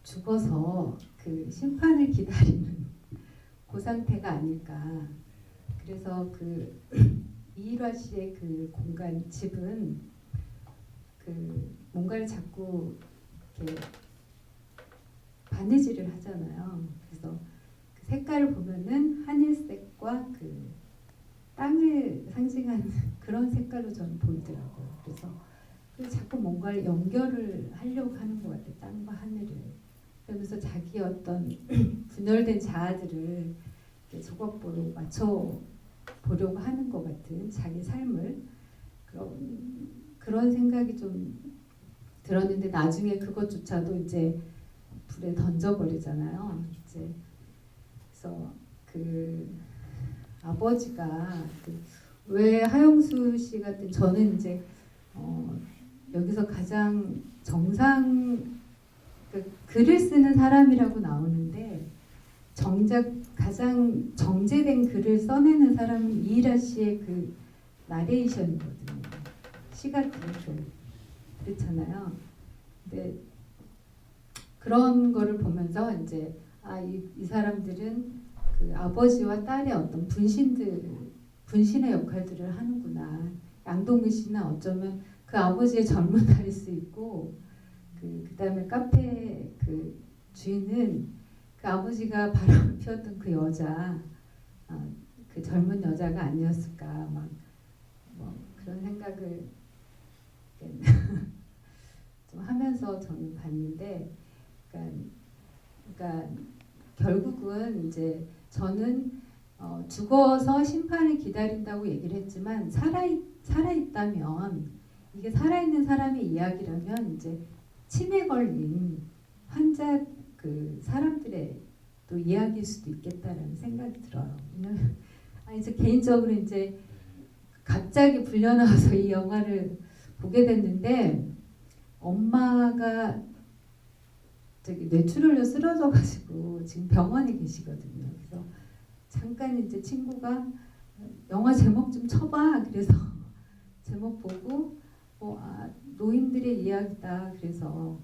죽어서 그 심판을 기다리는 그 상태가 아닐까. 그래서 이일화 씨의 그 공간 집은 뭔가를 자꾸 이렇게 바느질을 하잖아요. 그래서 그 색깔을 보면은 하늘색과 그 땅을 상징하는 그런 색깔로 저는 보이더라고요. 그래서 자꾸 뭔가를 연결을 하려고 하는 것 같아요. 땅과 하늘을. 그러면서 자기 어떤 분열된 자아들을 저것보로 맞춰 보려고 하는 것 같은 자기 삶을 그런 생각이 좀 들었는데 나중에 그것조차도 이제 불에 던져버리잖아요. 이제 그래서 그 아버지가 왜 하영수 씨 같은 저는 이제 여기서 가장 글을 쓰는 사람이라고 나오는데 정작 가장 정제된 글을 써내는 사람은 이일아 씨의 그 나레이션이거든요. 시 같은 글 그렇잖아요. 근데 그런 거를 보면서 이제 이 사람들은 그 아버지와 딸의 어떤 분신의 역할들을 하는구나. 양동근 씨는 어쩌면 그 아버지의 젊은 날일 수 있고 그다음에 카페 그 주인은 그 아버지가 바람을 피웠던 그 여자 그 젊은 여자가 아니었을까 막 뭐 그런 생각을 좀 하면서 저는 봤는데 그러니까 결국은 이제 저는 죽어서 심판을 기다린다고 얘기를 했지만 살아있다면 이게 살아있는 사람의 이야기라면 이제 치매 걸린 환자 그 사람들의 또 이야기일 수도 있겠다라는 생각이 들어요. 이제 개인적으로 이제 갑자기 불려 나와서 이 영화를 보게 됐는데 엄마가 저기 뇌출혈로 쓰러져가지고 지금 병원에 계시거든요. 그래서 잠깐 이제 친구가 영화 제목 좀 쳐봐. 그래서 제목 보고 노인들의 이야기다. 그래서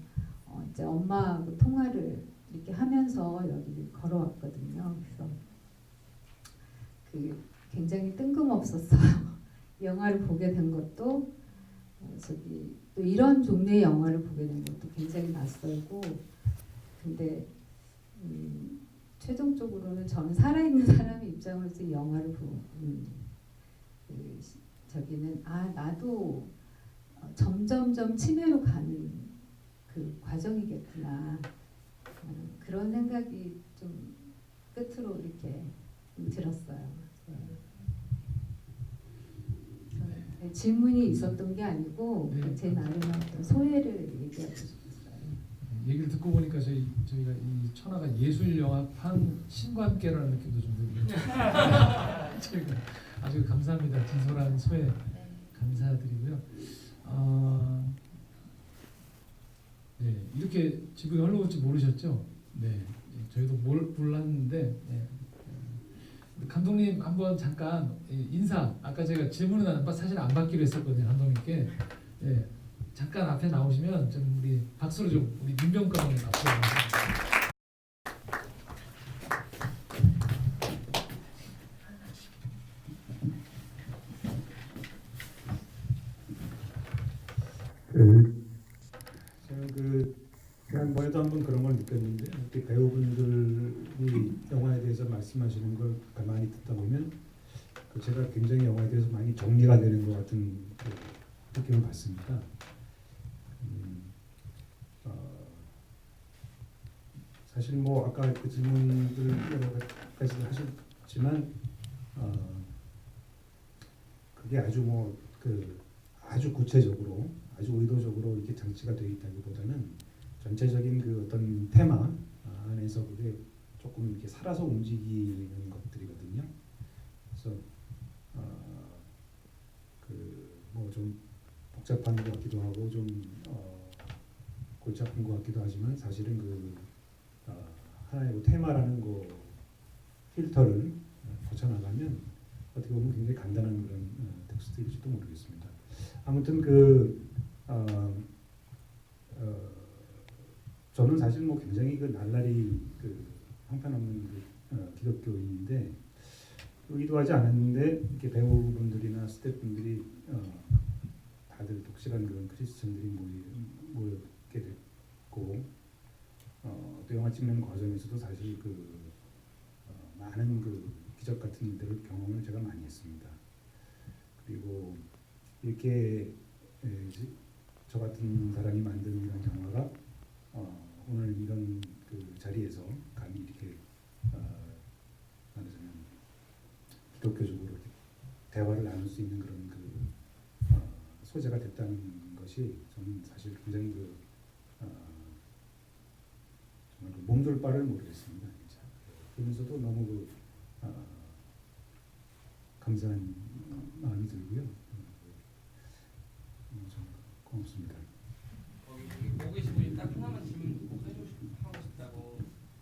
이제 엄마하고 통화를 이렇게 하면서 여기 걸어왔거든요. 그래서 굉장히 뜬금없었어요. 영화를 보게 된 것도 또 이런 종류의 영화를 보게 된 것도 굉장히 낯설고 근데 최종적으로는 저는 살아있는 사람의 입장으로서 이 영화를 저기는 나도 점점점 치매로 가는 그 과정이겠구나 그런 생각이 좀 끝으로 이렇게 들었어요. 질문이 있었던 게 아니고 제 나름의 어떤 소회를 얘기하고 싶었어요. 얘기를 듣고 보니까 저희가 이 천하가 예술 영화판 신과 함께라는 느낌도 좀 들고요. 저희가 아주 감사합니다. 진솔한 소회 감사드리고요. 네, 이렇게 지붕이 흘러올지 모르셨죠? 네, 저희도 몰랐는데. 네. 감독님 한번 잠깐 인사 아까 제가 질문은 사실 안 받기로 했었거든요. 감독님께 잠깐 앞에 나오시면 좀 우리 박수로 좀 우리 민병 감독님 앞으로 제가 지난번에도 한번 그런 걸 느꼈는데 이렇게 배우분들이 영화에 대해서 말씀하시는 걸 가만히 듣다 보면 제가 굉장히 영화에 대해서 많이 정리가 되는 것 같은 느낌을 받습니다. 사실 뭐 아까 그 질문들 여러 가지 하셨지만 그게 아주 아주 구체적으로 아주 의도적으로 이렇게 장치가 되어 있다기보다는 전체적인 그 어떤 테마 안에서 그게 조금 이렇게 살아서 움직이는 것들이거든요. 그래서 뭐 좀 복잡한 것 같기도 하고 좀 골치 아픈 것 같기도 하지만 사실은 하나의 테마라는 거 필터를 거쳐 나가면 어떻게 보면 굉장히 간단한 그런 텍스트일지도 모르겠습니다. 아무튼 저는 사실 뭐 굉장히 날라리 형편없는 기독교인인데 의도하지 않았는데 이렇게 배우분들이나 스태프분들이 다들 독실한 그런 크리스천들이 모였게 됐고 또 영화 찍는 과정에서도 사실 많은 기적 같은 일들을 경험을 제가 많이 했습니다. 그리고 이렇게 저 같은 사람이 만든 이런 영화가 오늘 이런 자리에서 감히 이렇게 말하자면 기독교적으로 대화를 나눌 수 있는 그런 소재가 됐다는 것이 저는 사실 굉장히 정말 그 몸둘 바를 모르겠습니다. 진짜. 그러면서도 너무 감사한 마음이 들고요. 좀 고맙습니다. 거기 보고 계신 분이 딱 하나만 질문 하고 싶다고.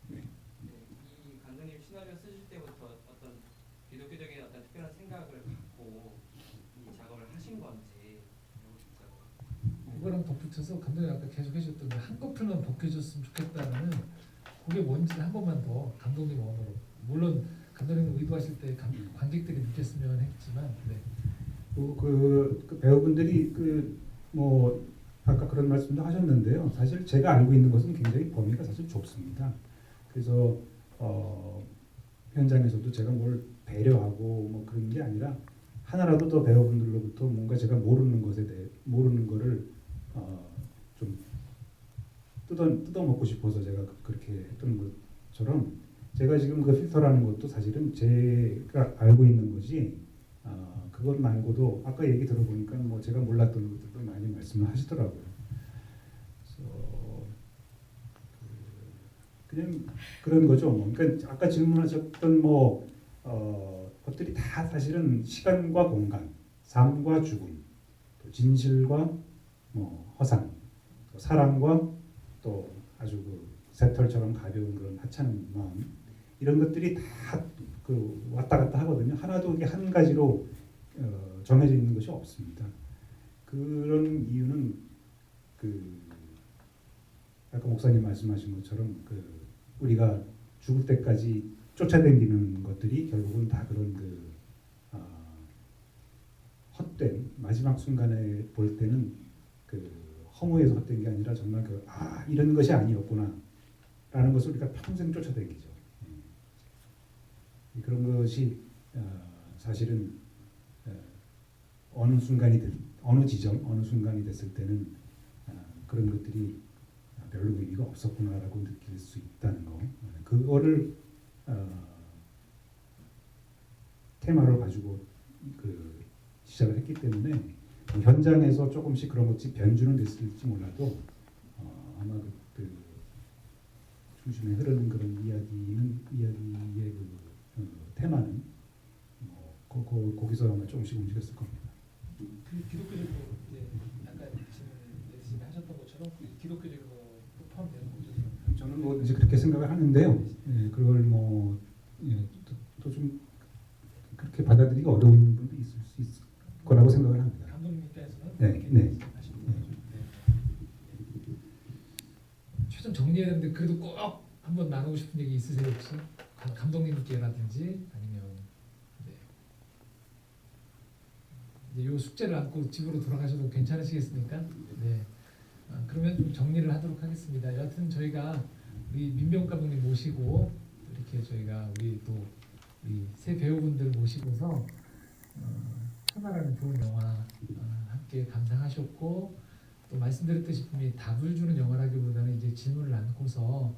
네. 이 감독님 시나리오 쓰실 때부터 어떤 기독교적인 어떤 특별한 생각을 갖고 이 작업을 하신 건지 알고 싶다고. 그거랑 덧붙여서 감독님 아까 계속 해주셨던 그 한꺼풀만 벗겨줬으면 좋겠다는 그게 뭔지 한 번만 더 감독님 언어로, 물론 감독님 의도하실 때 관객들이 느꼈으면 했지만, 네. 그 배우분들이 뭐 아까 그런 말씀도 하셨는데요. 사실 제가 알고 있는 것은 굉장히 범위가 사실 좁습니다. 그래서 현장에서도 제가 뭘 배려하고 뭐 그런 게 아니라 하나라도 더 배우분들로부터 뭔가 제가 모르는 거를 좀 뜯어 먹고 싶어서 제가 그렇게 했던 것처럼, 제가 지금 그 필터라는 것도 사실은 제가 알고 있는 거지, 그것 말고도 아까 얘기 들어보니까 뭐 제가 몰랐던 것들도 많이 말씀을 하시더라고요. 그래서 그냥 그런 거죠. 그러니까 아까 질문하셨던 것들이 다 사실은 시간과 공간, 삶과 죽음, 또 진실과 허상, 또 사랑과 또 아주 새털처럼 가벼운 그런 하찮은 마음, 이런 것들이 다 왔다 갔다 하거든요. 하나도 이게 한 가지로 정해져 있는 것이 없습니다. 그런 이유는 아까 목사님 말씀하신 것처럼 우리가 죽을 때까지 쫓아다니는 것들이 결국은 다 그런 헛된 마지막 순간에 볼 때는 허무해서 헛된 게 아니라 정말 이런 것이 아니었구나 라는 것을 우리가 평생 쫓아다니죠. 그런 것이 사실은 어느 순간이 어느 순간이 됐을 때는 그런 것들이 별로 의미가 없었구나라고 느낄 수 있다는 거. 그거를 테마로 가지고 시작을 했기 때문에 현장에서 조금씩 그런 것이 변주는 됐을지 몰라도 아마 중심에 흐르는 그런 이야기의 테마는 거기서 아마 조금씩 움직였을 겁니다. 기독교적으로 아까 지금 하셨던 것처럼 기독교적으로 포함되는 거죠. 저는 뭐 이제 그렇게 생각을 하는데요. 그걸 또 좀 그렇게 받아들이기 어려운 분도 있을 수 있을 거라고 생각을 합니다. 감독님께서는 네. 최종 정리해야 되는데 그래도 꼭 한번 나누고 싶은 얘기 있으세요 혹시? 감독님께라든지 아니면 이제 요 숙제를 안고 집으로 돌아가셔도 괜찮으시겠습니까? 네. 그러면 좀 정리를 하도록 하겠습니다. 여하튼 저희가 우리 민병 감독님 모시고 이렇게 저희가 우리 세 배우분들 모시고서 천하라는 좋은 영화 함께 감상하셨고, 또 말씀드렸듯이 분명히 답을 주는 영화라기보다는 이제 질문을 안고서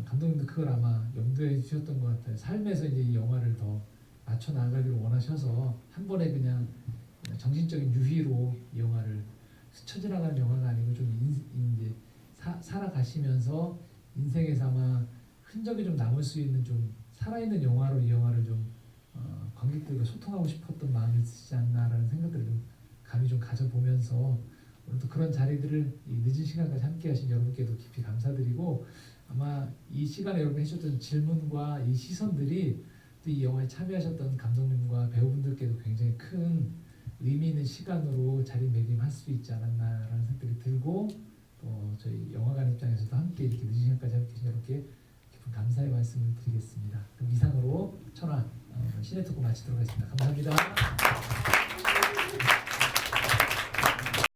감독님도 그걸 아마 염두에 두셨던 것 같아요. 삶에서 이제 이 영화를 더 맞춰 나가기를 원하셔서 한 번에 그냥 정신적인 유희로 이 영화를 스쳐 지나가는 영화가 아니고 좀 이제 살아가시면서 인생에서 아마 흔적이 좀 남을 수 있는 좀 살아있는 영화로 이 영화를 좀 관객들과 소통하고 싶었던 마음이 있으시지 않나라는 생각들을 좀 감히 좀 가져보면서 오늘도 그런 자리들을 이 늦은 시간까지 함께하신 여러분께도 깊이 감사드리고, 아마 이 시간에 여러분 해주셨던 질문과 이 시선들이 또 이 영화에 참여하셨던 감독님과 배우분들께도 굉장히 큰 의미 있는 시간으로 자리매김할 수 있지 않았나라는 생각이 들고, 또 저희 영화관 입장에서도 함께 이렇게 늦은 시간까지 함께 해주신 여러분께 깊은 감사의 말씀을 드리겠습니다. 그럼 이상으로 천하 시네토크 마치도록 하겠습니다. 감사합니다.